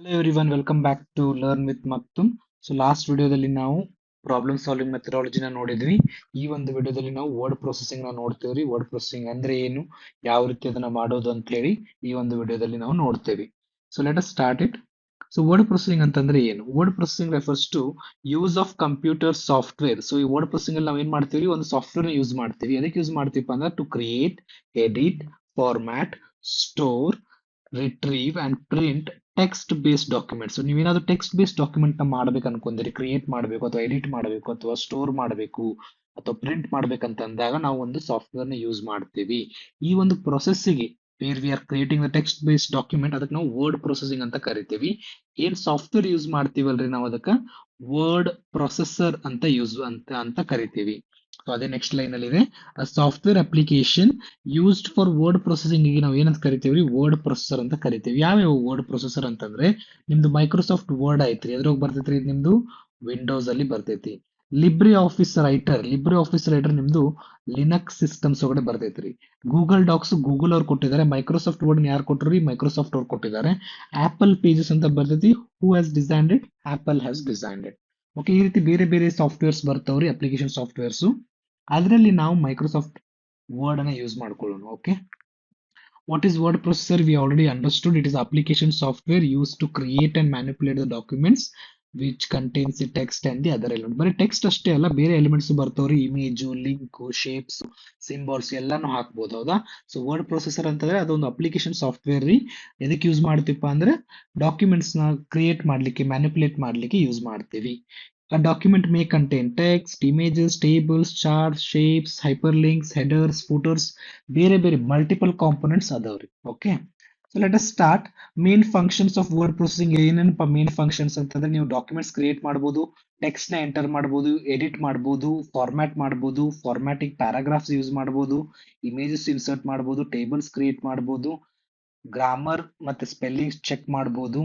Hello everyone, welcome back to Learn with Maktum. So last ವಿಡಿಯೋದಲ್ಲಿ ನಾವು problem solving ಮೆಥಡಾಲಜಿನ ನೋಡಿದ್ವಿ. ಈ ಒಂದು ವಿಡಿಯೋದಲ್ಲಿ ನಾವು ವರ್ಡ್ ಪ್ರೊಸೆಸಿಂಗ್ ನ ನೋಡ್ತೇವ್ರಿ. ವರ್ಡ್ ಪ್ರೊಸೆಸಿಂಗ್ ಅಂದ್ರೆ ಏನು, ಯಾವ ರೀತಿ ಅದನ್ನ ಮಾಡೋದು ಅಂತ ಹೇಳಿ ಈ ಒಂದು ವಿಡಿಯೋದಲ್ಲಿ ನಾವು ನೋಡ್ತೇವೆ. So let us start it. So word processing ಅಂತಂದ್ರೆ ಏನು? Word processing refers to use of computer software. So ಈ ವರ್ಡ್ ಪ್ರೊಸೆಸಿಂಗ್ ಅಲ್ಲಿ ನಾವು ಏನ್ ಮಾಡ್ತೀವಿ, ಒಂದು ಸಾಫ್ಟ್ವೇರ್ ನ ಯೂಸ್ ಮಾಡ್ತೀವಿ. ಅದಕ್ಕೆ ಯೂಸ್ ಮಾಡ್ತೀವಿ ಅಂದ್ರೆ to create, edit, format, store, retrieve and print text based document. So ನೀವೇನಾದ್ರೂ ಟೆಕ್ಸ್ಟ್ ಬೇಸ್ಡ್ ಡಾಕ್ಯುಮೆಂಟ್ ನ ಮಾಡ್ಬೇಕು ಅನ್ಕೊಂಡ್ರಿ, ಕ್ರಿಯೇಟ್ ಮಾಡಬೇಕು ಅಥವಾ ಎಡಿಟ್ ಮಾಡಬೇಕು ಅಥವಾ ಸ್ಟೋರ್ ಮಾಡಬೇಕು ಅಥವಾ ಪ್ರಿಂಟ್ ಮಾಡ್ಬೇಕಂತ ಅಂದಾಗ ನಾವು ಒಂದು ಸಾಫ್ಟ್ವೇರ್ ನ ಯೂಸ್ ಮಾಡ್ತೀವಿ. ಈ ಒಂದು ಪ್ರೊಸೆಸ್ಸಿಗೆ where we are creating the text based document, ಅದಕ್ಕೆ ನಾವು ವರ್ಡ್ ಪ್ರೊಸೆಸಿಂಗ್ ಅಂತ ಕರಿತೀವಿ. ಏನ್ ಸಾಫ್ಟ್ವೇರ್ ಯೂಸ್ ಮಾಡ್ತೀವಲ್ರಿ ನಾವು ಅದಕ್ಕೆ ವರ್ಡ್ ಪ್ರೊಸೆಸರ್ ಅಂತ ಯೂಸ್ ಅಂತ ಕರಿತೀವಿ. ಸೊ ಅದೇ ನೆಕ್ಸ್ಟ್ ಲೈನ್ ಅಲ್ಲಿ ಇದೆ, software application used for word processing ಗೆ ನಾವು ಏನಂತ ಕರಿತೀವಿ, ವರ್ಡ್ ಪ್ರೊಸೆಸರ್ ಅಂತ ಕರಿತೀವಿ. ಯಾವ್ಯಾವ ವರ್ಡ್ ಪ್ರೊಸೆಸರ್ ಅಂತಂದ್ರೆ ನಿಮ್ದು ಮೈಕ್ರೋಸಾಫ್ಟ್ ವರ್ಡ್ ಐತ್ರಿ, ಅದ್ರಾಗ ಬರ್ತೈತ್ರಿ ನಿಮ್ದು ವಿಂಡೋಸ್ ಅಲ್ಲಿ ಬರ್ತೈತಿ. ಲಿಬ್ರೆ ಆಫೀಸ್ ರೈಟರ್ ನಿಮ್ದು ಲಿನಕ್ಸ್ ಸಿಸ್ಟಮ್ಸ್ ಒಳಗಡೆ ಬರ್ತೈತ್ರಿ. ಗೂಗಲ್ ಡಾಕ್ಸ್ ಗೂಗಲ್ ಅವ್ರು ಕೊಟ್ಟಿದ್ದಾರೆ. ಮೈಕ್ರೋಸಾಫ್ಟ್ ವರ್ಡ್ ಯಾರು ಕೊಟ್ಟರು, ಮೈಕ್ರೋಸಾಫ್ಟ್ ಅವ್ರು ಕೊಟ್ಟಿದ್ದಾರೆ. ಆಪಲ್ ಪೇಜಸ್ ಅಂತ ಬರ್ತೈತಿ, who has designed it, apple has designed it. Okay, ಈ ರೀತಿ ಬೇರೆ ಬೇರೆ ಸಾಫ್ಟ್ವೇರ್ಸ್ ಬರ್ತಾವ್ರಿ, ಅಪ್ಲಿಕೇಶನ್ ಸಾಫ್ಟ್ವೇರ್ಸ್. ಅದರಲ್ಲಿ ನಾವು ಮೈಕ್ರೋಸಾಫ್ಟ್ ವರ್ಡ್ ಅನ್ನ ಯೂಸ್ ಮಾಡ್ಕೊಳ್ಳೋಣ. Okay, what is word processor? We already understood. It is application software used to create and manipulate the documents which contains the text and the other element. ಬರೀ text ಅಷ್ಟೇ ಅಲ್ಲ, ಬೇರೆ elements ಬರ್ತಾವ್ರಿ, image, link, shapes, symbols ಎಲ್ಲಾನು ಹಾಕ್ಬೋದು. ಹೌದಾ? So word processor ಅಂತಂದ್ರೆ ಅದೊಂದು ಅಪ್ಲಿಕೇಶನ್ ಸಾಫ್ಟ್ವೇರ್ ರೀ. ಎದಕ್ಕೆ ಯೂಸ್ ಮಾಡ್ತೀವಪ್ಪ ಅಂದ್ರೆ ಡಾಕ್ಯುಮೆಂಟ್ಸ್ ನ ಕ್ರಿಯೇಟ್ ಮಾಡ್ಲಿಕ್ಕೆ, ಮ್ಯಾನಿಪುಲೇಟ್ ಮಾಡ್ಲಿಕ್ಕೆ ಯೂಸ್ ಮಾಡ್ತೀವಿ. A document may contain text, images, tables, charts, shapes, hyperlinks, headers, footers, ಬೇರೆ ಬೇರೆ ಮಲ್ಟಿಪಲ್ ಕಾಂಪೊನೆಂಟ್ಸ್ ಅದಾವ್ರಿ. Okay, so let us start. Main functions of word processing ಏನೇನಪ್ಪ ಮೇನ್ ಫಂಕ್ಷನ್ಸ್ ಅಂತಂದ್ರೆ, ನೀವು ಡಾಕ್ಯುಮೆಂಟ್ಸ್ ಕ್ರಿಯೇಟ್ ಮಾಡ್ಬೋದು, ಟೆಕ್ಸ್ಟ್ ನ ಎಂಟರ್ ಮಾಡ್ಬೋದು, ಎಡಿಟ್ ಮಾಡ್ಬೋದು, ಫಾರ್ಮ್ಯಾಟ್ ಮಾಡ್ಬೋದು, ಫಾರ್ಮ್ಯಾಟಿಂಗ್ ಪ್ಯಾರಾಗ್ರಾಫ್ಸ್ ಯೂಸ್ ಮಾಡ್ಬೋದು, ಇಮೇಜಸ್ ಇನ್ಸರ್ಟ್ ಮಾಡ್ಬೋದು, ಟೇಬಲ್ಸ್ ಕ್ರಿಯೇಟ್ ಮಾಡ್ಬೋದು, ಗ್ರಾಮರ್ ಮತ್ತೆ ಸ್ಪೆಲ್ಲಿಂಗ್ಸ್ ಚೆಕ್ ಮಾಡ್ಬೋದು.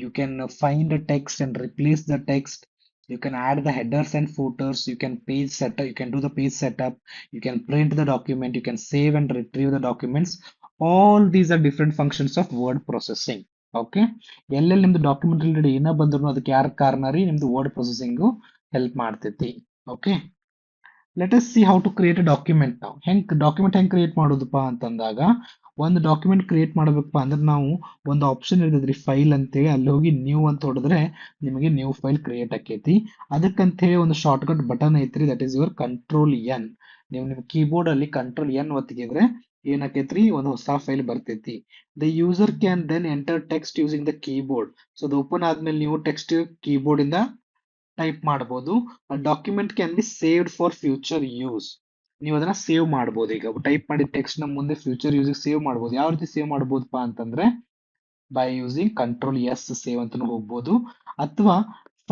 You can find text and replace the text. You can add the headers and footers. You can page setup. You can do the page setup. You can print the document. You can save and retrieve the documents. All these are different functions of word processing. Okay, ಎಲ್ಲೆಲ್ಲಿ ನಿಮ್ದು document related ಏನ ಬಂದ್ರು ಅದಕ್ಕೆ ಯಾರ ಕಾರಣ ರೀ, ನಿಮ್ದು word processing help ಮಾಡ್ತೈತಿ. Okay, let us see how to create a document. ನಾವು ಡಾಕ್ಯುಮೆಂಟ್ ಹೆಂಗ್ ಕ್ರಿಯೇಟ್ ಮಾಡೋದಪ್ಪ ಅಂತಂದಾಗ, ಒಂದು ಡಾಕ್ಯುಮೆಂಟ್ ಕ್ರಿಯೇಟ್ ಮಾಡ್ಬೇಕಪ್ಪ ಅಂದ್ರೆ ನಾವು ಒಂದು ಆಪ್ಷನ್ ಇರ್ತದ್ರಿ, ಫೈಲ್ ಅಂತೇಳಿ. ಅಲ್ಲಿ ಹೋಗಿ ನ್ಯೂ ಅಂತ ಹೊಡೆದ್ರೆ ನಿಮಗೆ ನ್ಯೂ ಫೈಲ್ ಕ್ರಿಯೇಟ್ ಆಕೈತಿ. ಅದಕ್ಕಂತ ಹೇಳಿ ಒಂದು ಶಾರ್ಟ್ ಕಟ್ ಬಟನ್ ಐತ್ರಿ, that is your control N. ನೀವು ನಿಮ್ಮ ಕೀಬೋರ್ಡ್ ಅಲ್ಲಿ ಕಂಟ್ರೋಲ್ ಎನ್ ಒತ್ತಿದ್ರೆ ಏನಾಕೈತ್ರಿ, ಒಂದು ಹೊಸ ಫೈಲ್ ಬರ್ತೈತಿ. The user can then enter text using the keyboard. So ಅದು ಓಪನ್ ಆದ್ಮೇಲೆ ನೀವು ಟೆಕ್ಸ್ಟ್ ಕೀಬೋರ್ಡ್ ಇಂದ ಟೈಪ್ ಮಾಡಬಹುದು. Document can be saved for future use. ನೀವು ಅದನ್ನ ಸೇವ್ ಮಾಡಬಹುದು. ಈಗ ಟೈಪ್ ಮಾಡಿದ ಟೆಕ್ಸ್ಟ್ ನ ಮುಂದೆ ಫ್ಯೂಚರ್ ಯೂಸ್ ಸೇವ್ ಮಾಡಬಹುದು. ಯಾವ ರೀತಿ ಸೇವ್ ಮಾಡಬಹುದಪ್ಪ ಅಂತಂದ್ರೆ, by using control S save ಅಂತ ಹೋಗ್ಬೋದು, ಅಥವಾ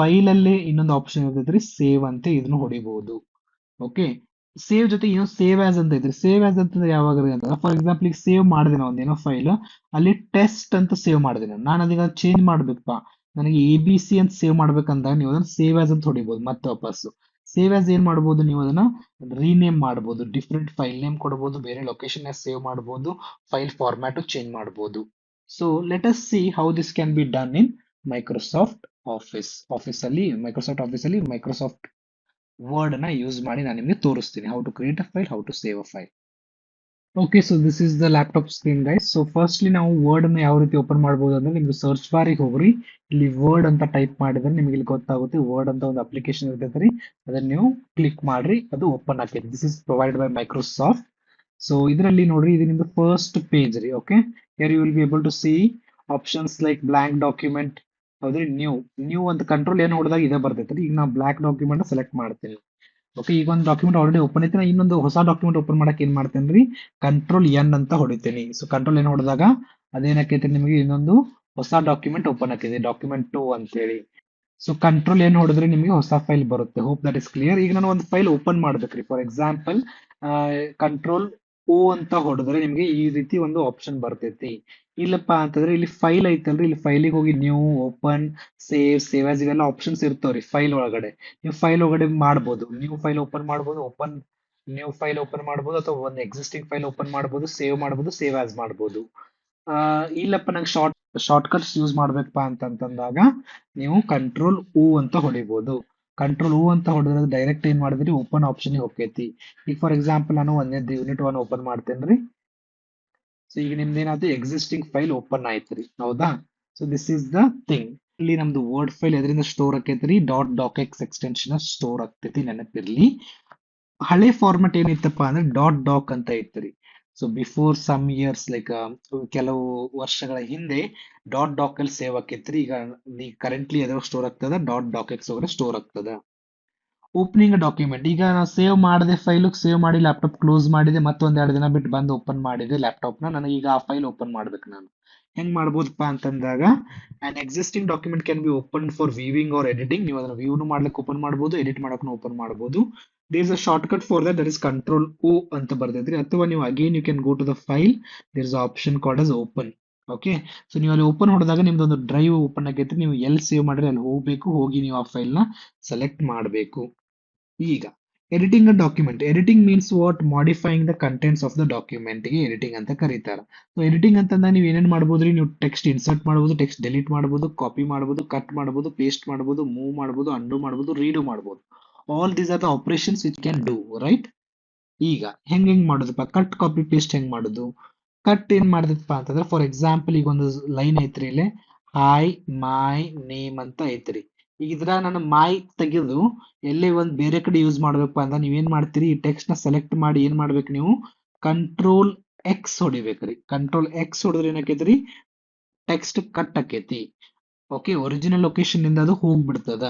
ಫೈಲ್ ಅಲ್ಲಿ ಇನ್ನೊಂದು ಆಪ್ಷನ್ ಇರ್ತೈತ್ರಿ, ಸೇವ್ ಅಂತ ಇದನ್ನು ಹೊಡಿಬಹುದು. ಓಕೆ, ಸೇವ್ ಜೊತೆ ಇನ್ನೊಂದು ಸೇವ್ ಆಸ್ ಅಂತ ಐತ್ರಿ. ಸೇವ್ ಆಸ್ ಅಂತಂದ್ರೆ ಯಾವಾಗ ಅಂತಂದ್ರೆ, ಫಾರ್ ಎಕ್ಸಾಂಪಲ್ ಈಗ ಸೇವ್ ಮಾಡಿದೆ ನಾವು ಒಂದೇನೋ ಫೈಲ್, ಅಲ್ಲಿ ಟೆಸ್ಟ್ ಅಂತ ಸೇವ್ ಮಾಡಿದೆ ನಾನು ಅದೀಗ ಚೇಂಜ್ ಮಾಡ್ಬೇಕಪ್ಪ, ನನಗೆ ಎ ಬಿ ಸಿ ಅಂತ ಸೇವ್ ಮಾಡ್ಬೇಕಂದಾಗ ನೀವು ಅದನ್ನ ಸೇವ್ ಆಸ್ ಅಂತ ಹೊಡಿಬಹುದು. ಮತ್ತೆ ವಾಪಸ್ಸು ಸೇವ್ ಆಸ್ ಏನ್ ಮಾಡಬಹುದು, ನೀವು ಅದನ್ನ ರೀನೇಮ್ ಮಾಡಬಹುದು, ಡಿಫ್ರೆಂಟ್ ಫೈಲ್ ನೇಮ್ ಕೊಡಬಹುದು, ಬೇರೆ ಲೊಕೇಶನ್ ಸೇವ್ ಮಾಡಬಹುದು, ಫೈಲ್ ಫಾರ್ಮ್ಯಾಟ್ ಚೇಂಜ್ ಮಾಡಬಹುದು. So let us see how this can be done in Microsoft office ಅಲ್ಲಿ. ಮೈಕ್ರೋಸಾಫ್ಟ್ ವರ್ಡ್ ನ ಯೂಸ್ ಮಾಡಿ ನಾನು ನಿಮಗೆ ತೋರಿಸ್ತೀನಿ, how to create a file, how to save a file. Okay, so this is the laptop screen guys. So firstly ನಾವು word ಅನ್ನು ಯಾವ ರೀತಿ ಓಪನ್ ಮಾಡಬಹುದು ಅಂದ್ರೆ, ನಿಮ್ಗೆ ಸರ್ಚ್ ಬಾರಿಗೆ ಹೋಗ್ರಿ, ಇಲ್ಲಿ ವರ್ಡ್ ಅಂತ ಟೈಪ್ ಮಾಡಿದ್ರೆ ನಿಮಗೆ ಇಲ್ಲಿ ಗೊತ್ತಾಗುತ್ತೆ. ವರ್ಡ್ ಅಂತ ಒಂದು ಅಪ್ಲಿಕೇಶನ್ ಇರ್ತೈತೆ ರೀ, ಅದನ್ನ ನೀವು ಕ್ಲಿಕ್ ಮಾಡ್ರಿ, ಅದು ಓಪನ್ ಆಗ್ತೈತಿ. This is provide by Microsoft. So ಇದರಲ್ಲಿ ನೋಡ್ರಿ, ಇದು ನಿಮ್ದು ಫಸ್ಟ್ ಪೇಜ್ ರೀ. Okay, here you will be able to see options like blank document. ಹೌದ್ರಿ, ನ್ಯೂ ಅಂತ ಕಂಟ್ರೋಲ್ ಏನು ಹೊಡೆದಾಗ ಇದೇ ಬರ್ತೈತೆ. ಈಗ ನಾವು ಬ್ಲಾಕ್ ಡಾಕ್ಯುಮೆಂಟ್ ಸೆಲೆಕ್ಟ್ ಮಾಡ್ತೀನಿ. ಓಕೆ, ಈಗ ಒಂದು ಡಾಕ್ಯುಮೆಂಟ್ ಆಲ್ರೆಡಿ ಓಪನ್ ಐತಿ, ನಾನು ಇನ್ನೊಂದು ಹೊಸ ಡಾಕ್ಯುಮೆಂಟ್ ಓಪನ್ ಮಾಡಕ್ ಏನ್ ಮಾಡ್ತೇನೆ ರೀ, ಕಂಟ್ರೋಲ್ ಎನ್ ಅಂತ ಹೊಡಿತೀನಿ. ಸೊ ಕಂಟ್ರೋಲ್ ಎನ್ ಹೊಡೆದಾಗ ಅದೇನಕ್ಕೈತೆ, ನಿಮಗೆ ಇನ್ನೊಂದು ಹೊಸ ಡಾಕ್ಯುಮೆಂಟ್ ಓಪನ್ ಆಗಿದೆ, ಡಾಕ್ಯುಮೆಂಟ್ 2 ಅಂತೇಳಿ. ಸೊ ಕಂಟ್ರೋಲ್ ಏನ್ ಹೊಡೆದ್ರೆ ನಿಮಗೆ ಹೊಸ ಫೈಲ್ ಬರುತ್ತೆ. Hope that is clear. ಈಗ ನಾನು ಒಂದು ಫೈಲ್ ಓಪನ್ ಮಾಡ್ಬೇಕ್ರಿ. ಫಾರ್ ಎಕ್ಸಾಂಪಲ್ ಕಂಟ್ರೋಲ್ ಓ ಅಂತ ಹೊಡೆದ್ರೆ ನಿಮಗೆ ಈ ರೀತಿ ಒಂದು ಆಪ್ಷನ್ ಬರ್ತೈತಿ. ಇಲ್ಲಪ್ಪ ಅಂತಂದ್ರೆ ಇಲ್ಲಿ ಫೈಲ್ ಐತಲ್ರಿ, ಇಲ್ಲಿ ಫೈಲಿಗೆ ಹೋಗಿ ನ್ಯೂ, ಓಪನ್, ಸೇವ್ ಆಸ್ ಇವೆಲ್ಲ ಆಪ್ಷನ್ಸ್ ಇರ್ತಾವ್ರಿ ಫೈಲ್ ಒಳಗಡೆ. ನೀವು ಫೈಲ್ ಒಳಗಡೆ ಮಾಡ್ಬೋದು, ನ್ಯೂ ಫೈಲ್ ಓಪನ್ ಮಾಡ್ಬೋದು, ನ್ಯೂ ಫೈಲ್ ಓಪನ್ ಮಾಡ್ಬೋದು, ಅಥವಾ ಒಂದು ಎಕ್ಸಿಸ್ಟಿಂಗ್ ಫೈಲ್ ಓಪನ್ ಮಾಡ್ಬೋದು, ಸೇವ್ ಮಾಡ್ಬೋದು, ಸೇವ್ ಆಸ್ ಮಾಡ್ಬೋದು. ಇಲ್ಲಪ್ಪ ನಂಗೆ ಶಾರ್ಟ್ಕಟ್ಸ್ ಯೂಸ್ ಮಾಡ್ಬೇಕಪ್ಪ ಅಂತಂದಾಗ ನೀವು ಕಂಟ್ರೋಲ್ U ಅಂತ ಹೊಡಿಬಹುದು. ಕಂಟ್ರೋಲ್ U ಅಂತ ಹೊಡೆದ್ರೆ ಡೈರೆಕ್ಟ್ ಏನ್ ಮಾಡಿದ್ರಿ ಓಪನ್ ಆಪ್ಷನ್ ಹೋಗ್ತೈತಿ. ಈಗ ಫಾರ್ ಎಕ್ಸಾಂಪಲ್ ನಾನು ಒಂದೇ ಯೂನಿಟ್ 1 ಓಪನ್ ಮಾಡ್ತೇನ್ರಿ. ಸೊ ಈಗ ನಿಮ್ದು ಏನಾದ್ರು ಎಕ್ಸಿಸ್ಟಿಂಗ್ ಫೈಲ್ ಓಪನ್ ಆಯ್ತ್ರಿ, ಹೌದಾ? So this is the thing. ಇಲ್ಲಿ ನಮ್ದು ವರ್ಡ್ ಫೈಲ್ ಎದರಿಂದ ಸ್ಟೋರ್ ಆಕೈತ್ರಿ, .docx ಎಕ್ಸ್ಟೆನ್ಷನ್ ಸ್ಟೋರ್ ಆಗ್ತೈತಿ, ನೆನಪಿರ್ಲಿ. ಹಳೆ ಫಾರ್ಮೆಟ್ ಏನಿತ್ತಪ್ಪ ಅಂದ್ರೆ .doc ಅಂತ ಇತ್ರಿ. So before some years like ಕೆಲವು ವರ್ಷಗಳ ಹಿಂದೆ .doc ಅಲ್ಲಿ ಸೇವ್ ಆಕೈತ್ರಿ. ಈಗ ಕರೆಂಟ್ಲಿ ಎದ್ರ ಸ್ಟೋರ್ ಆಗ್ತದ .docx ಒಳಗಡೆ ಸ್ಟೋರ್ ಆಗ್ತದ. ಓಪನಿಂಗ್ ಡಾಕ್ಯುಮೆಂಟ್, ಈಗ ನಾವು ಸೇವ್ ಮಾಡದೆ ಫೈಲ್ ಸೇವ್ ಮಾಡಿ ಲ್ಯಾಪ್ಟಾಪ್ ಕ್ಲೋಸ್ ಮಾಡಿದೆ, ಮತ್ತೊಂದ್ 2 ದಿನ ಬಿಟ್ಟು ಬಂದು ಓಪನ್ ಮಾಡಿದೆ ಲ್ಯಾಪ್ಟಾಪ್ ನನಗೆ ಈಗ ಆ ಫೈಲ್ ಓಪನ್ ಮಾಡ್ಬೇಕು. ನಾನು ಹೆಂಗ್ ಮಾಡ್ಬೋದಪ್ಪ ಅಂತಂದಾಗ an existing document can be open for viewing or editing. ನೀವು ಅದನ್ನ ವ್ಯೂನು ಮಾಡ್ಲಿಕ್ಕೆ ಓಪನ್ ಮಾಡಬಹುದು, ಎಡಿಟ್ ಮಾಡಕ್ಕೂ ಓಪನ್ ಮಾಡಬಹುದು. There is a short cut for that is control O ಅಂತ ಬರ್ದೈತ್ರಿ. ಅಥವಾ ನೀವು again you can go to the file, there is option called as open. Okay, so ನೀವು ಅಲ್ಲಿ ಓಪನ್ ಹೊಡೆದಾಗ ನಿಮ್ದು ಒಂದು ಡ್ರೈವ್ ಓಪನ್ ಆಗೈತ್ರಿ. ನೀವು ಎಲ್ಲಿ ಸೇವ್ ಮಾಡ್ರಿ ಅಲ್ಲಿ ಹೋಗ್ಬೇಕು, ಹೋಗಿ ನೀವು ಆ ಫೈಲ್ ನ ಸೆಲೆಕ್ಟ್ ಮಾಡಬೇಕು. ಈಗ editing a document, editing means what, modifying the contents of the document ಗೆ ಎಡಿಟಿಂಗ್ ಅಂತ ಕರೀತಾರೆ. ಸೊ ಎಡಿಟಿಂಗ್ ಅಂತಂದಾಗ ನೀವು ಏನೇನ್ ಮಾಡ್ಬೋದ್ರಿ, ನೀವು ಟೆಕ್ಸ್ಟ್ ಇನ್ಸರ್ಟ್ ಮಾಡಬಹುದು, ಟೆಕ್ಸ್ಟ್ ಡಿಲೀಟ್ ಮಾಡಬಹುದು, ಕಾಪಿ ಮಾಡಬಹುದು, ಕಟ್ ಮಾಡಬಹುದು, ಪೇಸ್ಟ್ ಮಾಡಬಹುದು, ಮೂವ್ ಮಾಡಬಹುದು, ಅಂಡು ಮಾಡಬಹುದು, ರೀಡು ಮಾಡಬಹುದು. All these are the operations which can do, right? ಈಗ ಹೆಂಗ್ ಮಾಡೋದಪ್ಪ, ಕಟ್ ಕಾಪಿ ಪೇಸ್ಟ್ ಹೆಂಗ್ ಮಾಡೋದು? ಕಟ್ ಏನ್ ಮಾಡಿದಪ್ಪ ಅಂತಂದ್ರೆ ಫಾರ್ ಎಕ್ಸಾಂಪಲ್ ಈಗ ಒಂದು ಲೈನ್ ಐತ್ರಿ, ಇಲ್ಲಿ ಹಾಯ್ ಮೈ ನೇಮ್ ಅಂತ ಐತ್ರಿ. ಈಗ ಇದ್ರ ನಾನು ಮೈ ತೆಗೆದು ಎಲ್ಲೇ ಒಂದ್ ಬೇರೆ ಕಡೆ ಯೂಸ್ ಮಾಡ್ಬೇಕಪ್ಪ ಅಂದ್ರೆ ನೀವೇನ್ ಮಾಡ್ತೀರಿ, ಈ ಟೆಕ್ಸ್ಟ್ ನ ಸೆಲೆಕ್ಟ್ ಮಾಡಿ ಏನ್ ಮಾಡ್ಬೇಕು ನೀವು, ಕಂಟ್ರೋಲ್ X ಹೊಡಿಬೇಕ್ರಿ. ಕಂಟ್ರೋಲ್ X ಹೊಡೆದ್ರೆ ಏನಾಕೈತ್ರಿ, ಟೆಕ್ಸ್ಟ್ ಕಟ್ ಆಕೈತಿ. ಓಕೆ, ಒರಿಜಿನಲ್ ಲೊಕೇಶನ್ ಇಂದ ಅದು ಹೋಗ್ಬಿಡ್ತದ.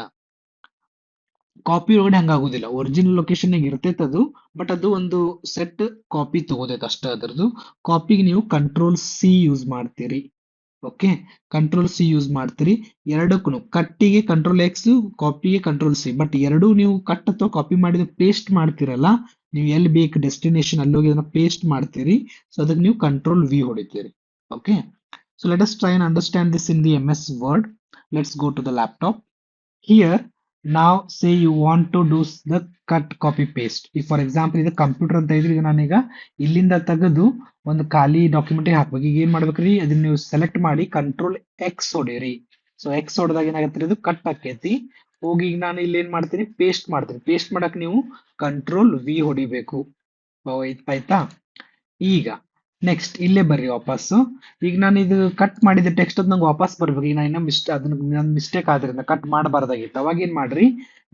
ಕಾಪಿ ಒಳಗಡೆ ಹಂಗಾಗುದಿಲ್ಲ, ಒರಿಜಿನಲ್ ಲೊಕೇಶನ್ ಇರ್ತೈತೆ ಅದು, ಬಟ್ ಅದು ಒಂದು ಸೆಟ್ ಕಾಪಿ ತಗೋದೈತೆ ಅಷ್ಟೇ. ಅದರದ್ದು ಕಾಪಿಗೆ ನೀವು ಕಂಟ್ರೋಲ್ C ಯೂಸ್ ಮಾಡ್ತೀರಿ. ಓಕೆ, ಕಂಟ್ರೋಲ್ C ಯೂಸ್ ಮಾಡ್ತೀರಿ ಎರಡಕ್ಕೂ. ಕಟ್ಟಿಗೆ ಕಂಟ್ರೋಲ್ X, ಕಾಪಿಗೆ ಕಂಟ್ರೋಲ್ C. ಬಟ್ ಎರಡೂ ನೀವು ಕಟ್ ಅಥವಾ ಕಾಪಿ ಮಾಡಿದ ಪೇಸ್ಟ್ ಮಾಡ್ತೀರಲ್ಲ, ನೀವು ಎಲ್ಲಿ ಬೇಕು ಡೆಸ್ಟಿನೇಷನ್ ಅಲ್ಲಿ ಹೋಗಿ ಅದನ್ನ ಪೇಸ್ಟ್ ಮಾಡ್ತೀರಿ. ಸೊ ಅದಕ್ಕೆ ನೀವು ಕಂಟ್ರೋಲ್ V ಹೊಡಿತೀರಿ. Okay, so let us try and understand this in the MS Word. Let's go to the laptop. Here, now say you want to do the cut copy paste. ಈಗ for example ಇದು computer ಅಂತ ಇದ್ರೆ, ಈಗ ನಾನೀಗ ಇಲ್ಲಿಂದ ತೆಗೆದು ಒಂದು ಖಾಲಿ ಡಾಕ್ಯುಮೆಂಟ್ ಹಾಕ್ಬೇಕು. ಈಗ ಏನ್ ಮಾಡ್ಬೇಕ್ರಿ, ಅದನ್ನ ನೀವು ಸೆಲೆಕ್ಟ್ ಮಾಡಿ ಕಂಟ್ರೋಲ್ X ಹೊಡಿರಿ. ಸೊ ಎಕ್ಸ್ ಹೊಡೆದಾಗ ಏನಾಗತ್ತೆ, ಇದು ಕಟ್ ಆಕೈತಿ. ಹೋಗಿ ಈಗ ನಾನು ಇಲ್ಲಿ ಏನ್ ಮಾಡ್ತೀನಿ, ಪೇಸ್ಟ್ ಮಾಡ್ತೀನಿ. ಪೇಸ್ಟ್ ಮಾಡಕ್ ನೀವು ಕಂಟ್ರೋಲ್ V ಹೊಡಿಬೇಕು. ಆಯ್ತಾ? ಈಗ ನೆಕ್ಸ್ಟ್ ಇಲ್ಲೇ ಬರ್ರಿ ವಾಪಸ್ಸು. ಈಗ ನಾನು ಇದು ಕಟ್ ಮಾಡಿದ ಟೆಕ್ಸ್ಟ್ ಅದು ನಂಗೆ ವಾಪಸ್ ಬರ್ಬೇಕು. ಈಗ ನಾನು ಅದನ್ನ ಮಿಸ್ಟೇಕ್ ಆದ್ರಿಂದ ಕಟ್ ಮಾಡಬಾರ್ದಾಗಿತ್ತು. ಅವಾಗ ಏನ್ ಮಾಡ್ರಿ,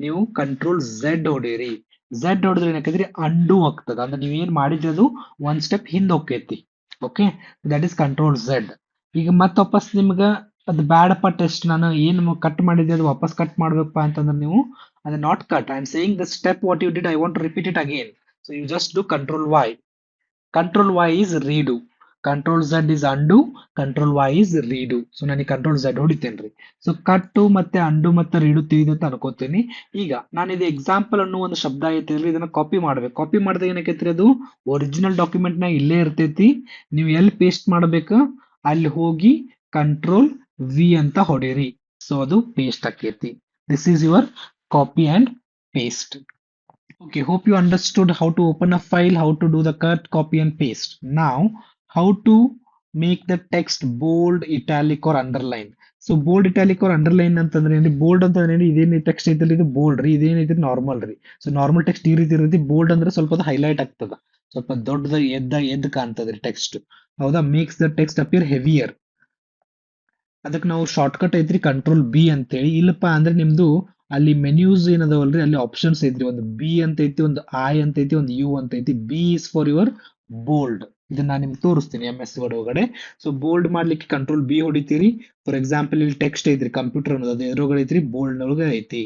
ನೀವು ಕಂಟ್ರೋಲ್ Z ಹೊಡೀರಿ. Z ಹೊಡೆದ್ರೆ ಏನಾಕೈತ್ರಿ, ಅಂಡು ಆಗ್ತದ. ಅಂದ್ರೆ ನೀವು ಏನ್ ಮಾಡಿದ್ರೆ ಅದು ಒಂದ್ ಸ್ಟೆಪ್ ಹಿಂದ್ ಹೋಗ್ತೈತಿ. Okay, that is control Z. ಈಗ ಮತ್ತೆ ವಾಪಸ್ ನಿಮ್ಗ ಅದು ಬ್ಯಾಡಪ್ಪ ಟೆಸ್ಟ್, ನಾನು ಏನು ಕಟ್ ಮಾಡಿದ್ದೆ ಅದು ವಾಪಸ್ ಕಟ್ ಮಾಡ್ಬೇಕಪ್ಪ ಅಂತಂದ್ರೆ ನೀವು ಅದು not cut, I am saying the step what you did, I want to repeat it again. So you just do control Y. Control Y is redo. Control Z is undo. Control Y is redo. So ನನಗೆ control Z ಹೊಡಿತೇನ್ರಿ. So ಕಟ್ಟು ಮತ್ತೆ ಅಂಡು ಮತ್ತೆ reed ತಿಳಿದು ಅಂತ ಅನ್ಕೋತೀನಿ. ಈಗ ನಾನು ಇದು ಎಕ್ಸಾಂಪಲ್ ಅನ್ನೋ ಒಂದು ಶಬ್ದ ಐತಿ, ಇದನ್ನ ಕಾಪಿ ಮಾಡ್ಬೇಕು. ಕಾಪಿ ಮಾಡಿದಾಗ ಏನಕ್ಕೈತ್ರಿ, ಅದು ಒರಿಜಿನಲ್ ಡಾಕ್ಯುಮೆಂಟ್ ನ ಇಲ್ಲೇ ಇರ್ತೈತಿ. ನೀವು ಎಲ್ಲಿ ಪೇಸ್ಟ್ ಮಾಡ್ಬೇಕು ಅಲ್ಲಿ ಹೋಗಿ ಕಂಟ್ರೋಲ್ V ಅಂತ ಹೊಡೀರಿ. ಸೊ ಅದು ಪೇಸ್ಟ್ ಆಕೈತಿ. This is your copy and paste. Okay, hope you understood how to open a file, how to do the cut, copy and paste. Now, how to make the text bold, italic or underline. So bold, italic or underline ಅಂತಂದ್ರೆ ಏನ್ರಿ, bold ಅಂತಂದ್ರೆ ಏನ್ರಿ, ಇದೇನು text ಐತಲ್ಲ ಇದು bold ರೀ, ಇದೇನೈತಿ normal ರೀ. So normal text ಈ ರೀತಿ ಇರುತ್ತೆ. ಬೋಲ್ಡ್ ಅಂದ್ರೆ ಸ್ವಲ್ಪ ಅದು ಹೈಲೈಟ್ ಆಗ್ತದ, ಸ್ವಲ್ಪ ದೊಡ್ಡದ ಎದ್ದು ಕಾಣ್ತದ್ರಿ ಟೆಕ್ಸ್ಟ್. ಹೌದಾ? Makes the text appear heavier. ಅದಕ್ಕೆ ನಾವು ಶಾರ್ಟ್ ಕಟ್ ಐತ್ರಿ ಕಂಟ್ರೋಲ್ B ಅಂತೇಳಿ. ಇಲ್ಲಪ್ಪ ಅಂದ್ರೆ ನಿಮ್ದು ಅಲ್ಲಿ ಮೆನ್ಯೂಸ್ ಏನದವಲ್ರಿ, ಅಲ್ಲಿ ಆಪ್ಷನ್ಸ್ ಐತ್ರಿ. ಒಂದು B ಅಂತ ಐತಿ, ಒಂದು I ಅಂತ ಐತಿ, ಒಂದು U ಅಂತ ಐತಿ. B is for your bold. ಇದನ್ನ ನಾನು ನಿಮ್ಗೆ ತೋರಿಸ್ತೀನಿ MS ವರ್ಡ್ ಒಳಗಡೆ. ಸೊ ಬೋಲ್ಡ್ ಮಾಡ್ಲಿಕ್ಕೆ ಕಂಟ್ರೋಲ್ B ಹೊಡಿತೀರಿ. ಫಾರ್ ಎಕ್ಸಾಂಪಲ್ ಇಲ್ಲಿ ಟೆಕ್ಸ್ಟ್ ಐತ್ರಿ, ಕಂಪ್ಯೂಟರ್ ಅನ್ನೋದು ಅದು ಎದ್ರೊಳಗಡೆ ಐತ್ರಿ, ಬೋಲ್ಡ್ ಒಳಗೆ ಐತಿ.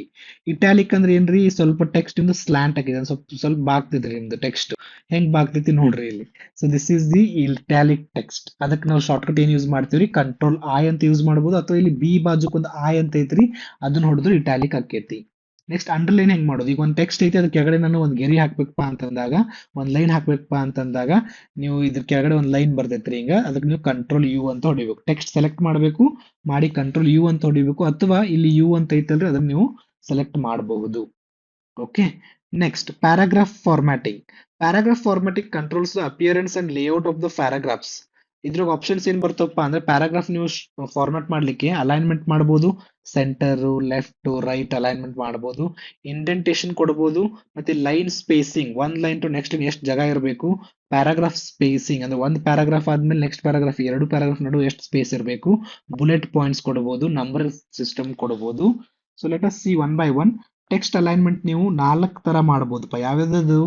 ಇಟ್ಯಾಲಿಕ್ ಅಂದ್ರೆ ಏನ್ರಿ, ಸ್ವಲ್ಪ ಟೆಕ್ಸ್ಟ್ ಇಂದ ಸ್ಲಾಂಟ್ ಆಗಿದೆ, ಸ್ವಲ್ಪ ಬಾಗ್ತಿದ್ರಿ ನಿಮ್ದು ಟೆಕ್ಸ್ಟ್. ಹೆಂಗ್ ಬಾಗ್ತೈತಿ ನೋಡ್ರಿ ಇಲ್ಲಿ. So this is the italic text. ಅದಕ್ಕೆ ನಾವು ಶಾರ್ಟ್ ಕಟ್ ಏನ್ ಯೂಸ್ ಮಾಡ್ತೀವಿ, ಕಂಟ್ರೋಲ್ I ಅಂತ ಯೂಸ್ ಮಾಡಬಹುದು, ಅಥವಾ ಇಲ್ಲಿ B ಬಾಜುಕ್ ಒಂದು I ಅಂತ ಐತ್ರಿ, ಅದನ್ನ ಹೊಡೆದ್ರು ಇಟ್ಯಾಲಿಕ್ ಆಕೈತಿ. ನೆಕ್ಸ್ಟ್ ಅಂಡರ್ಲೈನ್ ಹೆಂಗ್ ಮಾಡೋದು, ಈಗ ಒಂದು ಟೆಕ್ಸ್ಟ್ ಐತಿ, ಅದ್ರ ಕೆಳಗಡೆ ನಾನು ಒಂದು ಗೆರೆ ಹಾಕ್ಬೇಕಪ್ಪ ಅಂತಂದಾಗ, ಒಂದ್ ಲೈನ್ ಹಾಕ್ಬೇಕಪ್ಪ ಅಂತಂದಾಗ ನೀವು ಇದ್ರ ಕೆಳಗಡೆ ಒಂದು ಲೈನ್ ಬರ್ತೈತ್ರಿ, ಹಿಂಗ ಅದಕ್ಕೆ ನೀವು ಕಂಟ್ರೋಲ್ U ಅಂತ ಹೊಡಿಬೇಕು. ಟೆಕ್ಸ್ಟ್ ಸೆಲೆಕ್ಟ್ ಮಾಡಬೇಕು, ಮಾಡಿ ಕಂಟ್ರೋಲ್ U ಅಂತ ಹೊಡಿಬೇಕು, ಅಥವಾ ಇಲ್ಲಿ U ಅಂತ ಐತಲ್ರಿ ಅದನ್ನ ನೀವು ಸೆಲೆಕ್ಟ್ ಮಾಡಬಹುದು. Okay, next paragraph formatting. Paragraph formatting controls the appearance and layout of the paragraphs. ಇದ್ರಾಗ ಆಪ್ಷನ್ಸ್ ಏನ್ ಬರ್ತವಪ್ಪ ಅಂದ್ರೆ ಪ್ಯಾರಾಗ್ರಾಫ್ ನೀವು ಫಾರ್ಮ್ಯಾಟ್ ಮಾಡ್ಲಿಕ್ಕೆ ಅಲೈನ್ಮೆಂಟ್ ಮಾಡಬಹುದು, ಸೆಂಟರ್, ಲೆಫ್ಟ್, ರೈಟ್ ಅಲೈನ್ಮೆಂಟ್ ಮಾಡಬಹುದು, ಇಂಡೆಂಟೇಶನ್ ಕೊಡಬಹುದು, ಮತ್ತೆ ಲೈನ್ ಸ್ಪೇಸಿಂಗ್ ಒಂದ್ ಲೈನ್ ಟು ನೆಕ್ಸ್ಟ್ ಎಷ್ಟು ಜಾಗ ಇರಬೇಕು, ಪ್ಯಾರಾಗ್ರಾಫ್ ಸ್ಪೇಸಿಂಗ್ ಅಂದ್ರೆ ಒಂದ್ ಪ್ಯಾರಾಗ್ರಾಫ್ ಆದ್ಮೇಲೆ ನೆಕ್ಸ್ಟ್ ಪ್ಯಾರಾಗ್ರಾಫ್ ಎರಡು ಪ್ಯಾರಾಗ್ರಾಫ್ ನಡುವೆ ಎಷ್ಟು ಸ್ಪೇಸ್ ಇರಬೇಕು, ಬುಲೆಟ್ ಪಾಯಿಂಟ್ಸ್ ಕೊಡಬಹುದು, ನಂಬರ್ ಸಿಸ್ಟಮ್ ಕೊಡಬಹುದು. So let us C one by one. Text alignment ನೀವು 4 ತರ ಮಾಡಬಹುದಪ್ಪ. ಯಾವ್ಯಾವ್ದು?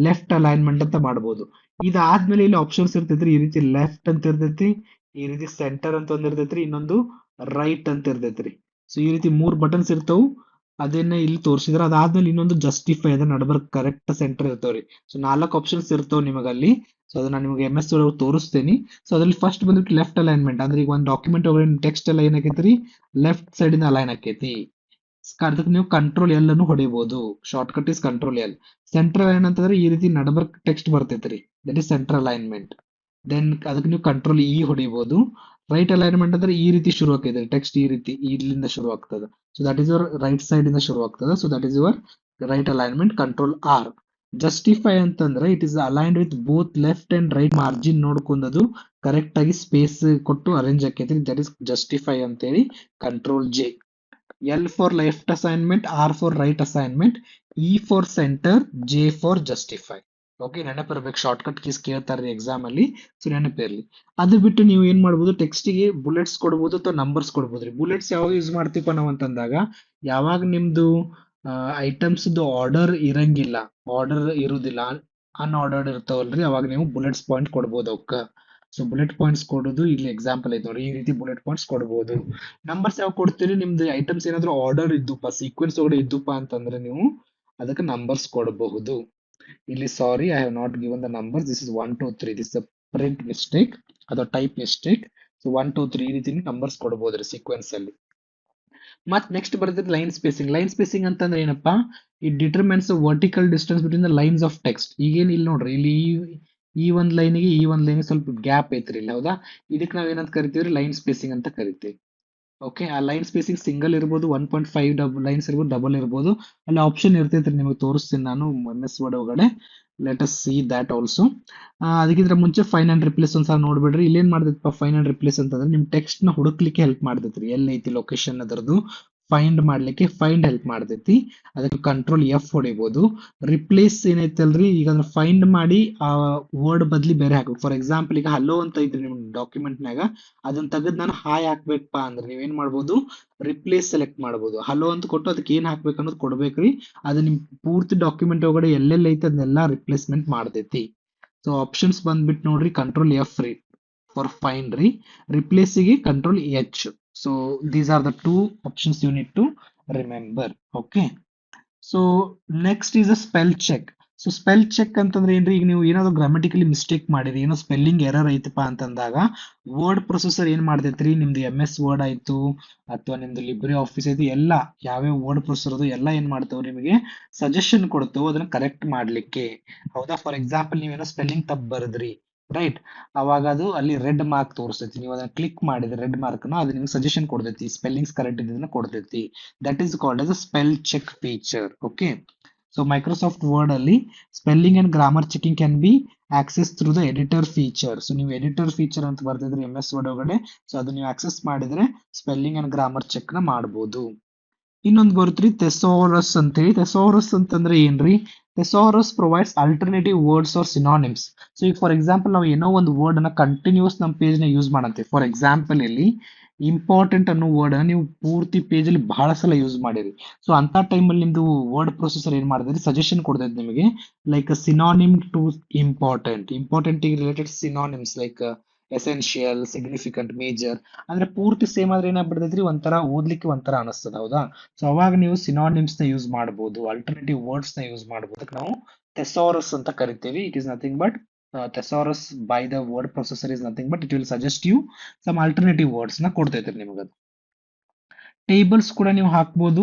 ಲೆಫ್ಟ್ ಅಲೈನ್ಮೆಂಟ್ ಅಂತ ಮಾಡಬಹುದು. ಇದಾದ್ಮೇಲೆ ಇಲ್ಲಿ ಆಪ್ಷನ್ಸ್ ಇರ್ತೈತ್ರಿ, ಈ ರೀತಿ ಲೆಫ್ಟ್ ಅಂತ ಇರ್ತೈತಿ, ಈ ರೀತಿ ಸೆಂಟರ್ ಅಂತ ಒಂದ್ ಇರ್ತೈತ್ರಿ, ಇನ್ನೊಂದು ರೈಟ್ ಅಂತ ಇರ್ತೈತ್ರಿ. ಸೊ ಈ ರೀತಿ 3 ಬಟನ್ಸ್ ಇರ್ತಾವು. ಅದನ್ನ ಇಲ್ಲಿ ತೋರಿಸಿದ್ರೆ ಅದಾದ್ಮೇಲೆ ಇನ್ನೊಂದು ಜಸ್ಟಿಫೈ ಅದ ನಡ್ಬರ್ಕ್ ಕರೆಕ್ಟ್ ಸೆಂಟರ್ ಇರ್ತಾವ್ರಿ. ಸೊ 4 ಆಪ್ಷನ್ಸ್ ಇರ್ತಾವ ನಿಮಗಲ್ಲಿ. ಸೊ ಅದನ್ನ ನಾನು ನಿಮಗೆ MS ಒಳಗೆ ತೋರಿಸ್ತೇನೆ. ಸೊ ಅದ್ರಲ್ಲಿ ಫಸ್ಟ್ ಬಂದ್ಬಿಟ್ಟು ಲೆಫ್ಟ್ ಅಲೈನ್ಮೆಂಟ್ ಅಂದ್ರೆ ಈಗ ಒಂದು ಡಾಕ್ಯುಮೆಂಟ್ ಒಳಗಡೆ ಟೆಕ್ಸ್ಟ್ ಎಲ್ಲ ಏನಾಕೈತ್ರಿ, ಲೆಫ್ಟ್ ಸೈಡ್ ಇಂದ ಅಲೈನ್ ಆಕೈತಿ. ಅದಕ್ಕೆ ನೀವು ಕಂಟ್ರೋಲ್ ಎಲ್ ಅನ್ನು ಹೊಡಿಬಹುದು. Shortcut is control L. Central align ಅಂತಂದ್ರೆ ಈ ರೀತಿ ನಡಬರ್ಕ್ ಟೆಕ್ಸ್ಟ್ ಬರ್ತೈತ್ರಿ, that is central alignment. Then ಅದಕ್ಕೆ ನೀವು ಕಂಟ್ರೋಲ್ ಇ ಹೊಡಿಬಹುದು. ರೈಟ್ ಅಲೈನ್ಮೆಂಟ್ ಅಂದ್ರೆ ಈ ರೀತಿ ಶುರು ಆಗ್ತದೆ ಟೆಕ್ಸ್ಟ್, ಈ ರೀತಿ ಇಲ್ಲಿಂದ ಶುರು ಆಗ್ತದೆ. So that is your right side ಇಂದ ಶುರು ಆಗ್ತದೆ. So that is your right alignment, control R. Justify ಅಂತಂದ್ರೆ it is aligned with both left and right margin ನೋಡ್ಕೊಂಡದು ಕರೆಕ್ಟ್ ಆಗಿ ಸ್ಪೇಸ್ ಕೊಟ್ಟು ಅರೇಂಜ್ ಆಕೈತಿ, ದಟ್ ಇಸ್ ಜಸ್ಟಿಫೈ ಅಂತೇಳಿ, control J. L for left assignment, R for right assignment, E for center, J for justify. Okay, ನೆನಪಿರ್ಬೇಕು. Shortcut keys ಕೇಳ್ತಾರ್ರಿ exam ಅಲ್ಲಿ, so ನೆನಪಿರ್ಲಿ. ಅದು ಬಿಟ್ಟು ನೀವು ಏನ್ ಮಾಡ್ಬೋದು, ಟೆಕ್ಸ್ಟಿಗೆ ಬುಲೆಟ್ಸ್ ಕೊಡ್ಬೋದು ಅಥವಾ ನಂಬರ್ಸ್ ಕೊಡ್ಬೋದ್ರಿ. ಬುಲೆಟ್ಸ್ ಯಾವಾಗ ಯೂಸ್ ಮಾಡ್ತೀವಿ ನಾವು ಅಂತಂದಾಗ, ಯಾವಾಗ ನಿಮ್ದು ಐಟಮ್ಸ್ ಆರ್ಡರ್ ಇರಂಗಿಲ್ಲ, ಆರ್ಡರ್ ಇರುದಿಲ್ಲ, ಅನ್ಆರ್ಡರ್ಡ್ ಇರ್ತಾವಲ್ರಿ, ಅವಾಗ ನೀವು ಬುಲೆಟ್ಸ್ ಪಾಯಿಂಟ್ ಕೊಡ್ಬೋದು ಅವಕ್ಕ. ಸೊ ಬುಲೆಟ್ ಪಾಯಿಂಟ್ಸ್ ಕೊಡೋದು ಇಲ್ಲಿ ಎಕ್ಸಾಂಪಲ್ ಐತೆ ನೋಡಿ, ಈ ರೀತಿ ಬುಲೆಟ್ ಪಾಯಿಂಟ್ಸ್ ಕೊಡ್ಬೋದು. ನಂಬರ್ಸ್ ಯಾವ ಕೊಡ್ತೀರಿ, ನಿಮ್ದು ಐಟಮ್ಸ್ ಏನಾದ್ರು ಆರ್ಡರ್ ಇದ್ದುಪ್ಪ, ಸೀಕ್ವೆನ್ಸ್ ಒಳಗಡೆ ಇದ್ದುಪ್ಪ ಅಂತಂದ್ರೆ ನೀವು ಅದಕ್ಕೆ ನಂಬರ್ಸ್ ಕೊಡಬಹುದು. ಇಲ್ಲಿ sorry, I have not given the numbers, this is 1 2 3, this is print mistake ಅಥವಾ ಟೈಪ್ ಮಿಸ್ಟೇಕ್. ಸೊ 1 2 3 ಈ ರೀತಿ ನಂಬರ್ಸ್ ಕೊಡಬಹುದ್ರಿ ಸೀಕ್ವೆನ್ಸ್ ಅಲ್ಲಿ. ಮತ್ ನೆಕ್ಸ್ಟ್ ಬರ್ತದೆ ಲೈನ್ ಸ್ಪೇಸಿಂಗ್. ಲೈನ್ ಸ್ಪೇಸಿಂಗ್ ಅಂತಂದ್ರೆ ಏನಪ್ಪಾ, it determines vertical distance between the lines of text. ಈಗೇನ್ ಇಲ್ಲಿ ನೋಡ್ರಿ, ಇಲ್ಲಿ ಈ ಒಂದ್ ಲೈನ್ಗೆ ಈ ಒಂದ್ ಲೈನ್ ಸ್ವಲ್ಪ ಗ್ಯಾಪ್ ಐತ್ರಿ ಇಲ್ಲಿ, ಹೌದಾ? ಇದಕ್ಕೆ ನಾವ್ ಏನಂತ ಕರಿತೀವಿ, ಲೈನ್ ಸ್ಪೇಸಿಂಗ್ ಅಂತ ಕರಿತೀವಿ. ಓಕೆ, ಆ ಲೈನ್ ಸ್ಪೇಸಿಂಗ್ ಸಿಂಗಲ್ ಇರ್ಬೋದು, 1.5 ಲೈನ್ಸ್ ಇರ್ಬೋದು, ಡಬಲ್ ಇರ್ಬೋದು. ಅಲ್ಲಿ ಆಪ್ಷನ್ ಇರ್ತೈತ್ರಿ, ನಿಮಗೆ ತೋರಿಸ್ತೀನಿ ನಾನು MS ವರ್ಡ್ ಒಳಗಡೆ. Let us see that also. ಅದಕ್ಕಿಂತ ಮುಂಚೆ ಫೈಂಡ್ ಅಂಡ್ ರಿಪ್ಲೇಸ್ ಒಂದ್ಸಲ ನೋಡ್ಬಿಡ್ರಿ. ಇಲ್ಲೇನ್ ಮಾಡ್ತೈತಪ್ಪ ಫೈಂಡ್ ಅಂಡ್ ರಿಪ್ಲೇಸ್ ಅಂತಂದ್ರೆ ನಿಮ್ ಟೆಕ್ಸ್ಟ್ ನ ಹುಡುಕ್ಲಿಕ್ಕೆ ಹೆಲ್ಪ್ ಮಾಡ್ತೈತ್ರಿ, ಎಲ್ಲಿ ಐತಿ ಲೊಕೇಶನ್ ಅದರದ್ದು ಫೈಂಡ್ ಮಾಡ್ಲಿಕ್ಕೆ ಫೈಂಡ್ ಹೆಲ್ಪ್ ಮಾಡ್ತೈತಿ. ಅದಕ್ಕೆ ಕಂಟ್ರೋಲ್ F ಹೊಡಿಬಹುದು. ರಿಪ್ಲೇಸ್ ಏನೈತಲ್ರಿ, ಈಗ ಅದನ್ನ ಫೈಂಡ್ ಮಾಡಿ ಆ ವರ್ಡ್ ಬದ್ಲಿ ಬೇರೆ ಹಾಕ್ಬೇಕು. ಫಾರ್ ಎಕ್ಸಾಂಪಲ್ ಈಗ ಹಲೋ ಅಂತ ಐತ್ರಿ ನಿಮ್ ಡಾಕ್ಯುಮೆಂಟ್ ನಾಗ, ಅದನ್ನ ತೆಗೆದ್ ನಾನು ಹಾಯ್ ಹಾಕ್ಬೇಕಪ್ಪ ಅಂದ್ರೆ ನೀವೇನ್ ಮಾಡ್ಬೋದು, ರಿಪ್ಲೇಸ್ ಸೆಲೆಕ್ಟ್ ಮಾಡ್ಬೋದು. ಹಲೋ ಅಂತ ಕೊಟ್ಟು ಅದಕ್ಕೆ ಏನ್ ಹಾಕ್ಬೇಕು ಅನ್ನೋದು ಕೊಡ್ಬೇಕ್ರಿ. ಅದು ನಿಮ್ ಪೂರ್ತಿ ಡಾಕ್ಯುಮೆಂಟ್ ಒಳಗಡೆ ಎಲ್ಲೆಲ್ಲಿ ಐತೆ ಅದನ್ನೆಲ್ಲ ರಿಪ್ಲೇಸ್ಮೆಂಟ್ ಮಾಡ್ತೈತಿ. ಸೊ ಆಪ್ಷನ್ಸ್ ಬಂದ್ಬಿಟ್ಟು ನೋಡ್ರಿ, ಕಂಟ್ರೋಲ್ F ರೀ ಫಾರ್ ಫೈಂಡ್ ರೀ, ರಿಪ್ಲೇಸಿಗೆ control H. So these are the two options you need to remember. Okay. So next is a spell check. So spell check ಅಂತಂದ್ರೆ ಏನ್ರಿ, ಈಗ ನೀವು ಏನಾದ್ರು ಗ್ರಾಮೆಟಿಕಲಿ ಮಿಸ್ಟೇಕ್ ಮಾಡಿರಿ, ಏನೋ ಸ್ಪೆಲ್ಲಿಂಗ್ ಎರರ್ ಐತಪ್ಪ ಅಂತಂದಾಗ ವರ್ಡ್ ಪ್ರೊಸೆಸರ್ ಏನ್ ಮಾಡ್ತೈತ್ರಿ, ನಿಮ್ದು MS ವರ್ಡ್ ಆಯ್ತು ಅಥವಾ ನಿಮ್ದು ಲಿಬ್ರೆ ಆಫೀಸ್ ಆಯ್ತು, ಎಲ್ಲ ಯಾವ್ಯಾವ ವರ್ಡ್ ಪ್ರೊಸೆಸರ್ ಅದು ಎಲ್ಲ ಏನ್ ಮಾಡ್ತಾವ, ನಿಮಗೆ ಸಜೆಷನ್ ಕೊಡ್ತಾವ ಅದನ್ನ ಕರೆಕ್ಟ್ ಮಾಡ್ಲಿಕ್ಕೆ. ಹೌದಾ? ಫಾರ್ ಎಕ್ಸಾಂಪಲ್ ನೀವೇನೋ ಸ್ಪೆಲ್ಲಿಂಗ್ ತಪ್ಪು ಬರದ್ರಿ, ರೈಟ್? ಅವಾಗ ಅದು ಅಲ್ಲಿ ರೆಡ್ ಮಾರ್ಕ್ ತೋರಿಸ್ತೈತಿ. ನೀವು ಅದನ್ನ ಕ್ಲಿಕ್ ಮಾಡಿದ್ರೆ ರೆಡ್ ಮಾರ್ಕ್ ನ ಅದು ನಿಮ್ಗೆ ಸಜೆಷನ್ ಕೊಡ್ತೈತಿ, ಸ್ಪೆಲ್ಲಿಂಗ್ಸ್ ಕರೆಕ್ಟ್ ಇದ್ದದನ್ನ ಕೊಡ್ತೈತಿ. That is called as a spell check feature. Okay. So Microsoft Word ಅಲ್ಲಿ spelling and grammar checking can be accessed through the editor feature. So ನೀವು ಎಡಿಟರ್ ಫೀಚರ್ ಅಂತ ಬರ್ತಿದ್ರಿ MS Word ಒಳಗಡೆ. So ಅದು ನೀವು access ಮಾಡಿದ್ರೆ spelling and grammar check ನ ಮಾಡಬಹುದು. ಇನ್ನೊಂದು ಬರುತ್ತ್ರಿ ಥೆಸಾರಸ್ ಅಂತೇಳಿ. ಥೆಸಾರಸ್ ಅಂತಂದ್ರೆ ಏನ್ರಿ, thesaurus provides alternative words or synonyms. So ಈಗ ಫಾರ್ ಎಕ್ಸಾಂಪಲ್ ನಾವು ಏನೋ ಒಂದು ವರ್ಡ್ ಅನ್ನ ಕಂಟಿನ್ಯೂಸ್ ನಮ್ಮ ಪೇಜ್ ನ ಯೂಸ್ ಮಾಡಂತೀವಿ. ಫಾರ್ ಎಕ್ಸಾಂಪಲ್ ಇಲ್ಲಿ ಇಂಪಾರ್ಟೆಂಟ್ ಅನ್ನೋ ವರ್ಡ್ ಅನ್ನ ನೀವು ಪೂರ್ತಿ ಪೇಜ್ ಅಲ್ಲಿ ಬಹಳ ಸಲ ಯೂಸ್ ಮಾಡಿರಿ. ಸೊ ಅಂತ ಟೈಮಲ್ಲಿ ನಿಮ್ದು ವರ್ಡ್ ಪ್ರೊಸೆಸರ್ ಏನ್ ಮಾಡ್ತೈತಿ, ಸಜೆಷನ್ ಕೊಡ್ತೈತಿ ನಿಮಗೆ, like synonym to important, important related synonyms like essential, significant, major. ಅಂದ್ರೆ ಪೂರ್ತಿ ಸೇಮ್ ಆದ್ರೆ ಏನಾಗ್ಬಿಡ್ತೈತ್ರಿ, ಒಂಥರ ಓದ್ಲಿಕ್ಕೆ ಒಂಥರ ಅನಿಸ್ತದ, ಹೌದಾ? ಸೊ ಅವಾಗ ನೀವು ಸಿನಾನಿಮ್ಸ್ ನ ಯೂಸ್ ಮಾಡಬಹುದು, ಅಲ್ಟರ್ನೇಟಿವ್ ವರ್ಡ್ಸ್ ನ ಯೂಸ್ ಮಾಡಬಹುದು. ಅದಕ್ಕೆ ನಾವು ಥೆಸಾರಸ್ ಅಂತ ಕರಿತೀವಿ. It is nothing but thesaurus by the word processor is nothing but it will suggest you some alternative words ನ ಕೊಡ್ತೈತ್ರಿ ನಿಮಗೆ. ಟೇಬಲ್ಸ್ ಕೂಡ ನೀವು ಹಾಕ್ಬೋದು.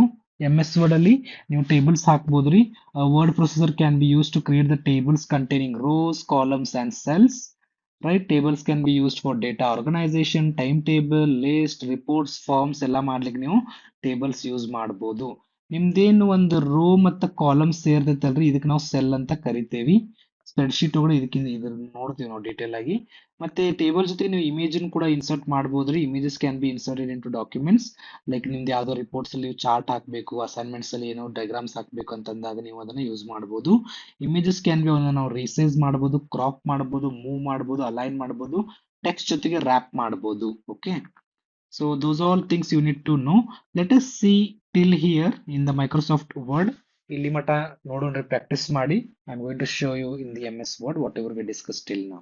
MS ವರ್ಡ್ ಅಲ್ಲಿ ನೀವು ಟೇಬಲ್ಸ್ ಹಾಕ್ಬೋದ್ರಿ. Word processor can be use to create the tables containing rows, columns and cells. Right? Tables can be used for data organization, timetable, list, reports, forms ಎಲ್ಲ ಮಾಡ್ಲಿಕ್ಕೆ ನೀವು ಟೇಬಲ್ಸ್ ಯೂಸ್ ಮಾಡಬಹುದು. ನಿಮ್ದೇನು ಒಂದು rho ಮತ್ತು ಕಾಲಮ್ ಸೇರ್ತೈತಲ್ರಿ, ಇದಕ್ಕೆ ನಾವು ಸೆಲ್ ಅಂತ ಕರಿತೇವಿ. ಸ್ಪ್ರೆಡ್ ಒಳಗಡೆ ಇದ್ರ ನೋಡ್ತೀವಿ ನಾವು ಡೀಟೇಲ್ ಆಗಿ. ಮತ್ತೆ ಟೇಬಲ್ ಜೊತೆ ನೀವು ಇಮೇಜ್ ಕೂಡ ಇನ್ಸರ್ಟ್ ಮಾಡಬಹುದ್ರಿ. Images can be inserted into documents. Like ನಿಮ್ದು ಯಾವ್ದೋ ರಿಪೋರ್ಟ್ಸ್ ಅಲ್ಲಿ ಚಾರ್ಟ್ ಹಾಕಬೇಕು, ಅಸೈನ್ಮೆಂಟ್ಸ್ ಅಲ್ಲಿ ಏನೋ ಡಯಾಗ್ರಾಮ್ಸ್ ಹಾಕಬೇಕು ಅಂತಂದಾಗ ನೀವು ಅದನ್ನ ಯೂಸ್ ಮಾಡಬಹುದು. ಇಮೇಜಸ್ ಕ್ಯಾನ್ ಬಿ ನಾವು ರಿಸೈಜ್ ಮಾಡಬಹುದು, ಕ್ರಾಪ್ ಮಾಡಬಹುದು, ಮೂವ್ ಮಾಡಬಹುದು, ಅಲೈನ್ ಮಾಡಬಹುದು, ಟೆಕ್ಸ್ಟ್ ಜೊತೆಗೆ ರ್ಯಾಪ್ ಮಾಡಬಹುದು. Okay, so those all things you need to know. Let us see till here in the Microsoft Word. ಇಲ್ಲಿ ಮಟ ನೋಡೋಣ್ರಿ, ಪ್ರಾಕ್ಟೀಸ್ ಮಾಡಿ. I am going to show you in the MS Word whatever we discuss till now.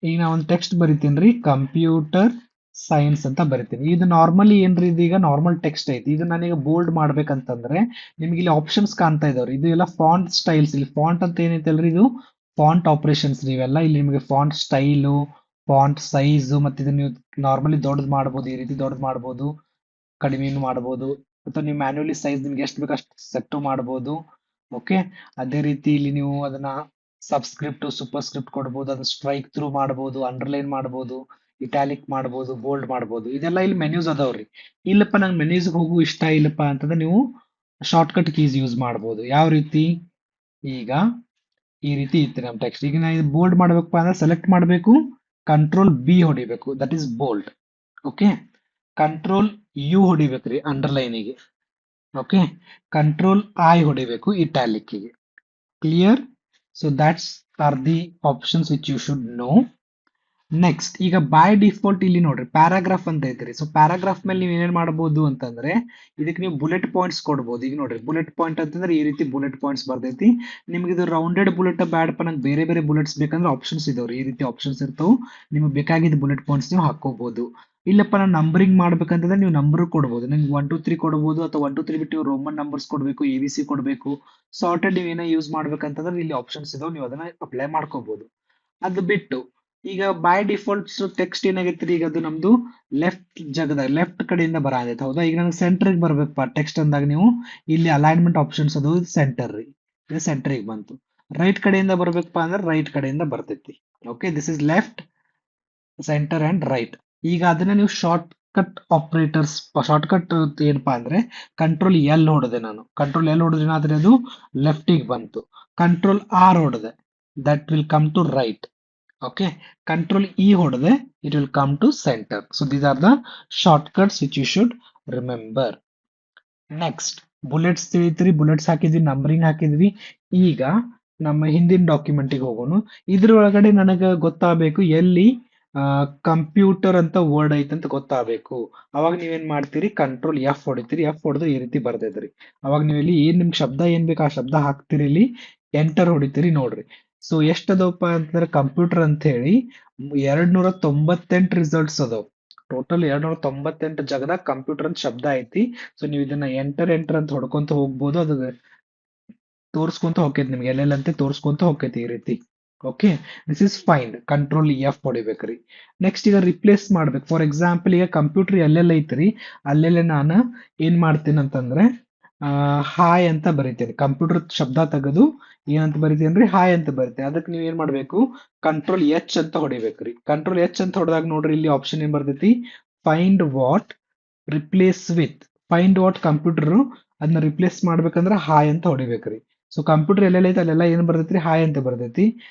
ಈಗ ನಾ ಒಂದು text ಬರಿತೀನಿ, computer science ಅಂತ ಬರಿತೀನಿ. ಇದು ನಾರ್ಮಲಿ ಏನ್ರಿ, ಇದೀಗ ನಾರ್ಮಲ್ ಟೆಕ್ಸ್ಟ್ ಐತಿ. ಇದು ನಾನೀಗ ಬೋಲ್ಡ್ ಮಾಡ್ಬೇಕಂತಂದ್ರೆ ನಿಮ್ಗೆ ಇಲ್ಲಿ ಆಪ್ಷನ್ಸ್ ಕಾಣ್ತಾ ಇದಾವ್ರಿ. ಇದು ಎಲ್ಲ ಫಾಂಟ್ ಸ್ಟೈಲ್ಸ್. ಇಲ್ಲಿ ಫಾಂಟ್ ಅಂತ ಏನೈತಲ್ರಿ, ಇದು ಫಾಂಟ್ ಆಪರೇಷನ್ಸ್. ನೀವೆಲ್ಲ ಇಲ್ಲಿ ನಿಮಗೆ ಫಾಂಟ್ ಸ್ಟೈಲು, ಫಾಂಟ್ ಸೈಜ್, ಮತ್ತೆ ಇದನ್ನ ನೀವು ನಾರ್ಮಲಿ ದೊಡ್ಡದು ಮಾಡಬಹುದು, ಈ ರೀತಿ ದೊಡ್ಡದು ಮಾಡಬಹುದು, ಕಡಿಮೆನು ಮಾಡಬಹುದು, ಅಥವಾ ನೀವು ಮ್ಯಾನ್ಯುಯಲಿ ಸೈಜ್ ನಿಮ್ಗೆ ಎಷ್ಟು ಬೇಕು ಅಷ್ಟು ಸೆಟ್ ಮಾಡಬಹುದು. ಓಕೆ, ಅದೇ ರೀತಿ ಇಲ್ಲಿ ನೀವು ಅದನ್ನ ಸಬ್ಸ್ಕ್ರಿಪ್ಟ್, ಸೂಪರ್ ಸ್ಕ್ರಿಪ್ಟ್ ಕೊಡಬಹುದು, ಅದನ್ನ ಸ್ಟ್ರೈಕ್ ಥ್ರೂ ಮಾಡಬಹುದು, ಅಂಡರ್ಲೈನ್ ಮಾಡಬಹುದು, ಇಟಾಲಿಕ್ ಮಾಡಬಹುದು, ಬೋಲ್ಡ್ ಮಾಡಬಹುದು. ಇದೆಲ್ಲ ಇಲ್ಲಿ ಮೆನ್ಯೂಸ್ ಅದಾವ್ರಿ. ಇಲ್ಲಪ್ಪ ನಂಗೆ ಮೆನ್ಯೂಸ್ ಹೋಗು ಇಷ್ಟ ಇಲ್ಲಪ್ಪ ಅಂತಂದ್ರೆ ನೀವು ಶಾರ್ಟ್ಕಟ್ ಕೀಸ್ ಯೂಸ್ ಮಾಡಬಹುದು. ಯಾವ ರೀತಿ, ಈಗ ಈ ರೀತಿ ಇತ್ತು ನಮ್ಮ ಟೆಕ್ಸ್ಟ್. ಈಗ ನಾನು ಬೋಲ್ಡ್ ಮಾಡ್ಬೇಕಪ್ಪ ಅಂದ್ರೆ ಸೆಲೆಕ್ಟ್ ಮಾಡಬೇಕು, ಕಂಟ್ರೋಲ್ ಬಿ ಹೊಡಿಬೇಕು, that is bold. Okay, control U ಹೊಡಿಬೇಕ್ರಿ ಅಂಡರ್ಲೈನಿಗೆ. ಓಕೆ, ಕಂಟ್ರೋಲ್ ಐ ಹೊಡಿಬೇಕು ಇಟಾಲಿಕ್ಕಿಗೆ. Clear? So that's are the options which you should know. Next, ಈಗ ಬೈ ಡಿಫಾಲ್ಟ್ ಇಲ್ಲಿ ನೋಡ್ರಿ ಪ್ಯಾರಾಗ್ರಾಫ್ ಅಂತ ಐತ್ರಿ. ಸೊ ಪ್ಯಾರಾಗ್ರಾಫ್ ಮೇಲೆ ನೀವು ಏನೇನ್ ಮಾಡಬಹುದು ಅಂತಂದ್ರೆ ಇದಕ್ಕೆ ನೀವು ಬುಲೆಟ್ ಪಾಯಿಂಟ್ಸ್ ಕೊಡಬಹುದು. ಈಗ ನೋಡ್ರಿ ಬುಲೆಟ್ ಪಾಯಿಂಟ್ ಅಂತಂದ್ರೆ ಈ ರೀತಿ ಬುಲೆಟ್ ಪಾಯಿಂಟ್ಸ್ ಬರ್ತೈತಿ. ನಿಮ್ಗೆ ಇದು ರೌಂಡೆಡ್ ಬುಲೆಟ್ ಬ್ಯಾಡಪ್ಪ, ನಂಗೆ ಬೇರೆ ಬೇರೆ ಬುಲೆಟ್ಸ್ ಬೇಕಂದ್ರೆ ಆಪ್ಷನ್ಸ್ ಇದಾವ್ರಿ. ಈ ರೀತಿ ಆಪ್ಷನ್ಸ್ ಇರ್ತಾವೆ. ನಿಮ್ಗೆ ಬೇಕಾಗಿದ್ದ ಬುಲೆಟ್ ಪಾಯಿಂಟ್ಸ್ ನೀವು ಹಾಕೋಬಹುದು. ಇಲ್ಲಪ್ಪ ನಾನು ನಂಬರಿಂಗ್ ಮಾಡ್ಬೇಕಂತಂದ್ರೆ ನೀವು ನಂಬರ್ ಕೊಡಬಹುದು. ನಿಮ್ಗೆ 1 2 3 ಕೊಡಬಹುದು, ಅಥವಾ 1 2 3 ಬಿಟ್ಟು ರೋಮನ್ ನಂಬರ್ಸ್ ಕೊಡಬೇಕು, ABC ಕೊಡಬೇಕು. ಸಾರ್ಟೆಡ್ ನೀವು ಏನೋ ಯೂಸ್ ಮಾಡ್ಬೇಕಂತಂದ್ರೆ ಇಲ್ಲಿ ಆಪ್ಷನ್ಸ್ ಇದಾವೆ, ನೀವು ಅದನ್ನ ಅಪ್ಲೈ ಮಾಡ್ಕೋಬಹುದು. ಅದು ಬಿಟ್ಟು ಈಗ ಬೈ ಡಿಫಾಲ್ಟ್ ಟೆಕ್ಸ್ಟ್ ಏನಾಗೈತ್ರಿ, ಈಗ ಅದು ನಮ್ದು ಲೆಫ್ಟ್ ಕಡೆಯಿಂದ ಬರತೈತೆ. ಹೌದಾ, ಈಗ ನನಗೆ ಸೆಂಟರ್ಗೆ ಬರ್ಬೇಕಪ್ಪ ಟೆಕ್ಸ್ಟ್ ಅಂದಾಗ ನೀವು ಇಲ್ಲಿ ಅಲೈನ್ಮೆಂಟ್ ಆಪ್ಷನ್ಸ್ ಅದು ಸೆಂಟರ್ ರೀ, ಇದು ಸೆಂಟರ್ಗೆ ಬಂತು. ರೈಟ್ ಕಡೆಯಿಂದ ಬರ್ಬೇಕಪ್ಪ ಅಂದ್ರೆ ರೈಟ್ ಕಡೆಯಿಂದ ಬರ್ತೈತಿ. Okay, this is left, centre and write. ಈಗ ಅದನ್ನ ನೀವು short cut operators, short cut ಏನಪ್ಪಾ ಅಂದ್ರೆ ಕಂಟ್ರೋಲ್ ಎಲ್ ಹೊಡೆದೆ ನಾನು. ಕಂಟ್ರೋಲ್ ಎಲ್ ಹೊಡೆದ್ರೆ ಏನಾದ್ರೆ ಅದು ಲೆಫ್ಟಿಗೆ ಬಂತು. ಕಂಟ್ರೋಲ್ ಆರ್ ಹೊಡೆದೆ, that will come to right. Okay, control E ಹೊಡೆದೆ, it will come to center. So these are the shortcuts which you should remember. Next, bullets ತಿಳಿತ್ರಿ, bullets ಹಾಕಿದ್ವಿ, ನಂಬರಿಂಗ್ ಹಾಕಿದ್ವಿ. ಈಗ ನಮ್ಮ ಹಿಂದಿನ ಡಾಕ್ಯುಮೆಂಟಿಗೆ ಹೋಗೋಣ. ಇದ್ರ ಒಳಗಡೆ ನನಗೆ ಗೊತ್ತಾಗಬೇಕು ಎಲ್ಲಿ ಕಂಪ್ಯೂಟರ್ ಅಂತ ವರ್ಡ್ ಐತೆ ಅಂತ ಗೊತ್ತಾಗಬೇಕು. ಅವಾಗ ನೀವೇನ್ ಮಾಡ್ತೀರಿ, ಕಂಟ್ರೋಲ್ F ಹೊಡಿತೀರಿ. F ಹೊಡೆದ್ರೆ ಈ ರೀತಿ ಬರ್ತೈತ್ರಿ. ಅವಾಗ ನೀವು ಇಲ್ಲಿ ಏನ್ ನಿಮ್ ಶಬ್ದ ಏನ್ ಬೇಕು ಆ ಶಬ್ದ ಹಾಕ್ತಿರಿ, ಇಲ್ಲಿ ಎಂಟರ್ ಹೊಡಿತೀರಿ. ನೋಡ್ರಿ, ಸೊ ಎಷ್ಟದವಪ್ಪ ಅಂತಂದ್ರೆ ಕಂಪ್ಯೂಟರ್ ಅಂತ ಹೇಳಿ 298 ರಿಸಲ್ಟ್ಸ್ ಅದಾವ. ಟೋಟಲ್ 298 ಜಾಗದಾಗ ಕಂಪ್ಯೂಟರ್ ಅಂತ ಶಬ್ದ ಐತಿ. ಸೊ ನೀವು ಇದನ್ನ ಎಂಟರ್ ಅಂತ ಹೊಡ್ಕೊಂತ ಹೋಗ್ಬೋದು. ಅದು ತೋರ್ಸ್ಕೊಂತ ಹೋಗ್ತೈತಿ ನಿಮ್ಗೆ, ಎಲ್ಲೆಲ್ಲಂತೆ ತೋರ್ಸ್ಕೊಂತ ಹೋಗ್ತೈತಿ ಈ ರೀತಿ. Okay, this is find. Control F ಹೊಡಿಬೇಕ್ರಿ. ನೆಕ್ಸ್ಟ್ ಈಗ ರಿಪ್ಲೇಸ್ ಮಾಡ್ಬೇಕು. ಫಾರ್ ಎಕ್ಸಾಂಪಲ್ ಈಗ ಕಂಪ್ಯೂಟರ್ ಎಲ್ಲೆಲ್ಲ ಐತ್ರಿ ಅಲ್ಲೆಲ್ಲ ನಾನು ಏನ್ ಮಾಡ್ತೀನಿ ಅಂತಂದ್ರೆ ಹಾಯ್ ಅಂತ ಬರೀತೇನೆ. ಕಂಪ್ಯೂಟರ್ ಶಬ್ದ ತೆಗೆದು ಏನಂತ ಬರಿತೇನ್ರಿ, ಹಾಯ್ ಅಂತ ಬರಿತೇನೆ. ಅದಕ್ಕೆ ನೀವು ಏನ್ ಮಾಡ್ಬೇಕು, ಕಂಟ್ರೋಲ್ H ಅಂತ ಹೊಡಿಬೇಕ್ರಿ. ಕಂಟ್ರೋಲ್ H ಅಂತ ಹೊಡೆದಾಗ ನೋಡ್ರಿ ಇಲ್ಲಿ ಆಪ್ಷನ್ ಏನ್ ಬರ್ತೈತಿ, find what replace with. Find what computer ಅದನ್ನ ರಿಪ್ಲೇಸ್ ಮಾಡ್ಬೇಕಂದ್ರೆ ಹಾಯ್ ಅಂತ ಹೊಡಿಬೇಕ್ರಿ. ಸೊ ಕಂಪ್ಯೂಟರ್ ಎಲ್ಲೆಲ್ಲ ಐತೆ ಅಲ್ಲೆಲ್ಲ ಏನ್ ಬರ್ತೈತಿ, ಹಾಯ್ ಅಂತ ಬರ್ತೈತಿ.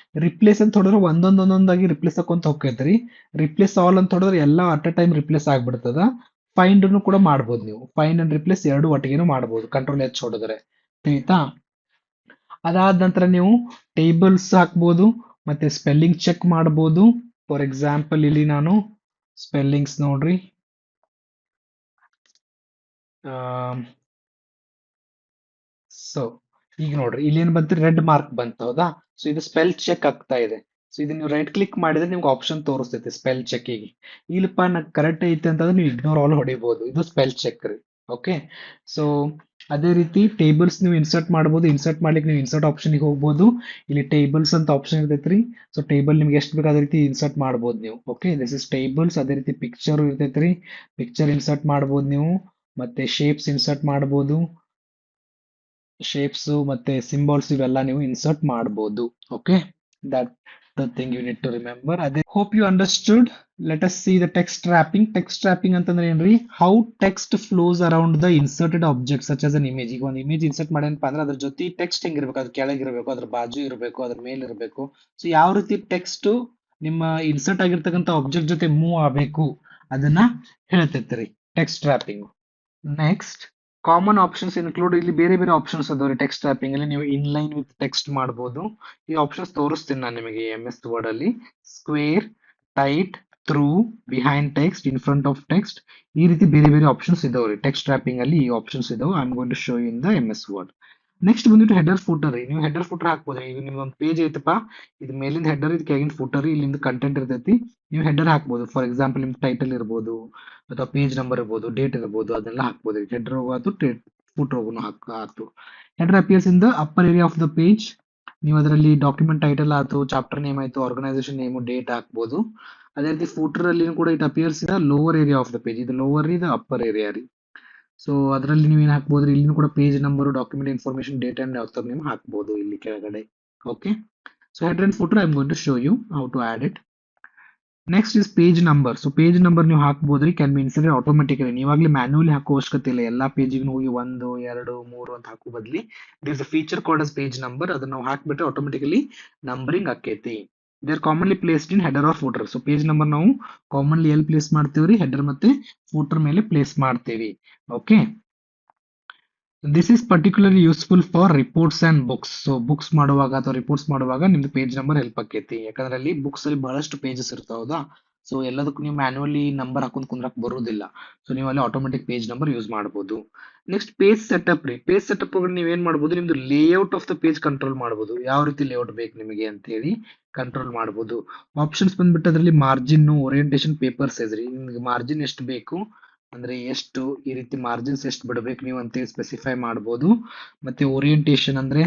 ರಿಪ್ಲೇಸ್ ಅಂತ ಹೊಡೆದ್ರೆ ಒಂದೊಂದಾಗಿ ರಿಪ್ಲೇಸ್ ಹಾಕೊಂತ ಹೋಗ್ತೈತ್ರಿ. ರಿಪ್ಲೇಸ್ ಆಲ್ ಅಂತ ಹೊಡೆದ್ರೆ ಎಲ್ಲ ಅಟ್ ಅ ಟೈಮ್ ರಿಪ್ಲೇಸ್ ಆಗ್ಬಿಡ್ತದ. ಫೈಂಡ್ ಕೂಡ ಮಾಡ್ಬೋದು ನೀವು. ಫೈಂಡ್ ಅಂಡ್ ರಿಪ್ಲೇಸ್ ಎರಡು ಒಟ್ಟಿಗೆನೂ ಮಾಡ್ಬೋದು ಕಂಟ್ರೋಲ್ H ಹೊಡೆದ್ರೆ. ತಿಳಿತಾ? ಅದಾದ ನಂತರ ನೀವು ಟೇಬಲ್ಸ್ ಹಾಕ್ಬೋದು, ಮತ್ತೆ ಸ್ಪೆಲ್ಲಿಂಗ್ ಚೆಕ್ ಮಾಡ್ಬೋದು. ಫಾರ್ ಎಕ್ಸಾಂಪಲ್ ಇಲ್ಲಿ ನಾನು ಸ್ಪೆಲ್ಲಿಂಗ್ಸ್ ನೋಡ್ರಿ, ಸೊ ಈಗ ನೋಡ್ರಿ ಇಲ್ಲಿ ಏನ್ ಬಂತು, ರೆಡ್ ಮಾರ್ಕ್ ಬಂತು. ಹೌದಾ, ಸೊ ಇದು ಸ್ಪೆಲ್ ಚೆಕ್ ಆಗ್ತಾ ಇದೆ. ಸೊ ಇದನ್ನ ನೀವು ರೈಟ್ ಕ್ಲಿಕ್ ಮಾಡಿದ್ರೆ ನಿಮ್ಗೆ ಆಪ್ಷನ್ ತೋರಿಸ್ತೈತೆ ಸ್ಪೆಲ್ ಚೆಕ್ಕಿಗೆ. ಇಲ್ಲಪ್ಪ ನಂಗೆ ಕರೆಕ್ಟ್ ಐತೆ ಅಂತಂದ್ರೆ ನೀವು ಇಗ್ನೋರ್ ಆಲ್ ಹೊಡಿಬಹುದು. ಇದು ಸ್ಪೆಲ್ ಚೆಕ್ ರೀ. ಓಕೆ, ಸೊ ಅದೇ ರೀತಿ ಟೇಬಲ್ಸ್ ನೀವು ಇನ್ಸರ್ಟ್ ಮಾಡ್ಬೋದು. ಇನ್ಸರ್ಟ್ ಮಾಡ್ಲಿಕ್ಕೆ ನೀವು ಇನ್ಸರ್ಟ್ ಆಪ್ಷನ್ಗೆ ಹೋಗ್ಬೋದು. ಇಲ್ಲಿ ಟೇಬಲ್ಸ್ ಅಂತ ಆಪ್ಷನ್ ಇರ್ತೈತ್ರಿ. ಸೊ ಟೇಬಲ್ ನಿಮ್ಗೆ ಎಷ್ಟು ಬೇಕು ಅದೇ ರೀತಿ ಇನ್ಸರ್ಟ್ ಮಾಡ್ಬೋದು ನೀವು. Okay, this is tables. ಅದೇ ರೀತಿ ಪಿಕ್ಚರ್ ಇರ್ತೈತ್ರಿ, ಪಿಕ್ಚರ್ ಇನ್ಸರ್ಟ್ ಮಾಡ್ಬೋದು ನೀವು. ಮತ್ತೆ ಶೇಪ್ಸ್ ಇನ್ಸರ್ಟ್ ಮಾಡ್ಬೋದು. ಶೇಪ್ಸ್ ಮತ್ತೆ ಸಿಂಬಾಲ್ಸ್ ಇವೆಲ್ಲ ನೀವು ಇನ್ಸರ್ಟ್ ಮಾಡಬಹುದು. Okay, that the thing you need to remember. ಅದೇ hope you understood. Let us see the text wrapping. Text wrapping ಅಂತಂದ್ರೆ ಏನ್ರಿ, how text flows around the inserted object such as an image. ಈಗ ಒಂದು image insert ಮಾಡ್ಯಾನಪ್ಪ ಅಂದ್ರೆ ಅದ್ರ ಜೊತೆ text ಹೆಂಗಿರ್ಬೇಕು, ಅದ್ರ ಕೆಳಗಿರ್ಬೇಕು, ಅದ್ರ ಬಾಜು ಇರಬೇಕು, ಅದ್ರ ಮೇಲೆ ಇರಬೇಕು. ಸೊ ಯಾವ ರೀತಿ ಟೆಕ್ಸ್ಟ್ ನಿಮ್ಮ ಇನ್ಸರ್ಟ್ ಆಗಿರ್ತಕ್ಕಂಥ ಆಬ್ಜೆಕ್ಟ್ ಜೊತೆ ಮೂವ್ ಆಗಬೇಕು ಅದನ್ನ ಹೇಳ್ತೈತ್ರಿ text wrapping. Next common options include, ಇಲ್ಲಿ ಬೇರೆ ಬೇರೆ ಆಪ್ಷನ್ಸ್ ಅದಾವ್ರಿ ಟೆಕ್ಸ್ಟ್ wrapping ಅಲ್ಲಿ. ನೀವು ಇನ್ಲೈನ್ ವಿತ್ ಟೆಕ್ಸ್ಟ್ ಮಾಡ್ಬೋದು. ಈ ಆಪ್ಷನ್ಸ್ ತೋರಿಸ್ತೀನಿ ನಾನು ನಿಮಗೆ ಎಂ ಎಸ್ ವರ್ಡ್ ಅಲ್ಲಿ. Square, tight, through, behind text, in front of text, ಈ ರೀತಿ ಬೇರೆ ಬೇರೆ ಆಪ್ಷನ್ಸ್ ಇದಾವ್ರಿ ಟೆಕ್ಸ್ಟ್ wrapping ಅಲ್ಲಿ. ಈ ಆಪ್ಷನ್ಸ್ ಇದಾವೆ. I am going to show you in the M S word. Next ಬಂದ್ಬಿಟ್ಟು ಹೆಡರ್ ಫೂಟರ್ ರೀ. ನೀವು ಹೆಡರ್ ಫೂಟರ್ ಹಾಕ್ಬೋದ್ರಿ. ಈಗ ನಿಮ್ದೊಂದು ಪೇಜ್ ಐತಪ್ಪ, ಇದು ಮೇಲಿಂದ ಹೆಡರ್, ಇದು ಕೆಳಗಿನ ಫೂಟರ್, ಇಲ್ಲಿಂದ ಕಂಟೆಂಟ್ ಇರ್ತೈತಿ. ನೀವು ಹೆಡರ್ ಹಾಕ್ಬೋದು. ಫಾರ್ ಎಕ್ಸಾಂಪಲ್ ನಿಮ್ ಟೈಟಲ್ ಇರ್ಬೋದು, ಅಥವಾ ಪೇಜ್ ನಂಬರ್ ಇರ್ಬೋದು, ಡೇಟ್ ಇರ್ಬೋದು, ಅದನ್ನೆಲ್ಲ ಹಾಕ್ಬೋದು. ಹೆಡರ್ ಹೋಗಾತು, ಫೂಟರ್ ಹೋಗೋನು ಆತು. Header appears in the upper area of the page. ನೀವು ಅದರಲ್ಲಿ ಡಾಕ್ಯುಮೆಂಟ್ ಟೈಟಲ್ ಆಯ್ತು, ಚಾಪ್ಟರ್ ನೇಮ್ ಆಯ್ತು, ಆರ್ಗನೈಸೇಷನ್ ನೇಮು, ಡೇಟ್ ಹಾಕ್ಬೋದು. ಅದೇ ರೀತಿ ಫೂಟರ್ ಅಲ್ಲಿ ಕೂಡ it appears in lower area of the page. ಇದು ಲೋವರ್, ಇದು ಅಪ್ಪರ್ ಏರಿಯಾ ರೀ. ಸೊ ಅದರಲ್ಲಿ ನೀವು ಏನ್ ಹಾಕ್ಬೋದ್ರಿ, ಇಲ್ಲಿನೂ ಕೂಡ page number, document information, date and author name ಹಾಕ್ಬೋದು ಇಲ್ಲಿ ಕೆಳಗಡೆ. Okay, so header and footer I am going to show you how to add it. Next is page number. So page number ನೀವು ಹಾಕ್ಬೋದ್ರಿ, ಕ್ಯಾನ್ ಬಿ ಇನ್ಸರ್ಟೆಡ್ ಆಟೋಮೆಟಿಕಲಿ. ನೀವಾಗ್ಲೇ manually ಹಾಕೋ ಅವಶ್ಯಕತೆ ಇಲ್ಲ. ಎಲ್ಲಾ ಪೇಜಿಗೂ ಹೋಗಿ 1, 2, 3 ಅಂತ ಹಾಕೋ ಬದ್ಲಿ this a feature called as page number. ಅದನ್ನ ನಾವು ಹಾಕ್ಬಿಟ್ರೆ ಆಟೋಮೆಟಿಕಲಿ ನಂಬರಿಂಗ್ ಆಕೈತಿ. They are commonly placed in header or footer. So page number ನಾವು ಕಾಮನ್ಲಿ ಎಲ್ಲಿ ಪ್ಲೇಸ್ ಮಾಡ್ತೇವ್ರಿ, ಹೆಡರ್ ಮತ್ತೆ ಫೂಟರ್ ಮೇಲೆ ಪ್ಲೇಸ್ ಮಾಡ್ತೇವಿ. Okay, this is particularly useful for reports and books. So books ಮಾಡುವಾಗ ಅಥವಾ ರಿಪೋರ್ಟ್ಸ್ ಮಾಡುವಾಗ ನಿಮ್ದು ಪೇಜ್ ನಂಬರ್ ಹೆಲ್ಪ್ ಆಕೈತಿ. ಯಾಕಂದ್ರೆ ಅಲ್ಲಿ ಬುಕ್ಸ್ ಅಲ್ಲಿ ಬಹಳಷ್ಟು ಪೇಜಸ್ ಇರ್ತಾವದಾ. ಸೊ ಎಲ್ಲದಕ್ಕೂ ನೀವು ಮ್ಯಾನ್ಯುವಲಿ ನಂಬರ್ ಹಾಕೊಂಡ್ ಕುಂದ್ರಕ್ ಬರುವುದಿಲ್ಲ. ಸೊ ನೀವು ಅಲ್ಲಿ ಆಟೋಮೆಟಿಕ್ ಪೇಜ್ ನಂಬರ್ ಯೂಸ್ ಮಾಡಬಹುದು. ನೆಕ್ಸ್ಟ್ ಪೇಜ್ ಸೆಟಪ್ ರೀ. ಪೇಜ್ ಸೆಟಪ್ ನೀವು ಏನ್ ಮಾಡಬಹುದು, ನಿಮ್ದು layout of the page control ಮಾಡಬಹುದು. ಯಾವ ರೀತಿ ಲೇಔಟ್ ಬೇಕು ನಿಮಗೆ ಅಂತ ಹೇಳಿ ಕಂಟ್ರೋಲ್ ಮಾಡಬಹುದು. ಆಪ್ಷನ್ಸ್ ಬಂದ್ಬಿಟ್ಟು ಅದರಲ್ಲಿ ಮಾರ್ಜಿನ್, ಓರಿಯಂಟೇಶನ್, ಪೇಪರ್ ಸೈಜ್ ರೀ. ನಿಮ್ಗೆ ಮಾರ್ಜಿನ್ ಎಷ್ಟು ಬೇಕು ಅಂದ್ರೆ ಎಷ್ಟು, ಈ ರೀತಿ ಮಾರ್ಜಿನ್ಸ್ ಎಷ್ಟು ಬಿಡಬೇಕು ನೀವು ಅಂತೇಳಿ ಸ್ಪೆಸಿಫೈ ಮಾಡಬಹುದು. ಮತ್ತೆ ಓರಿಯಂಟೇಶನ್ ಅಂದ್ರೆ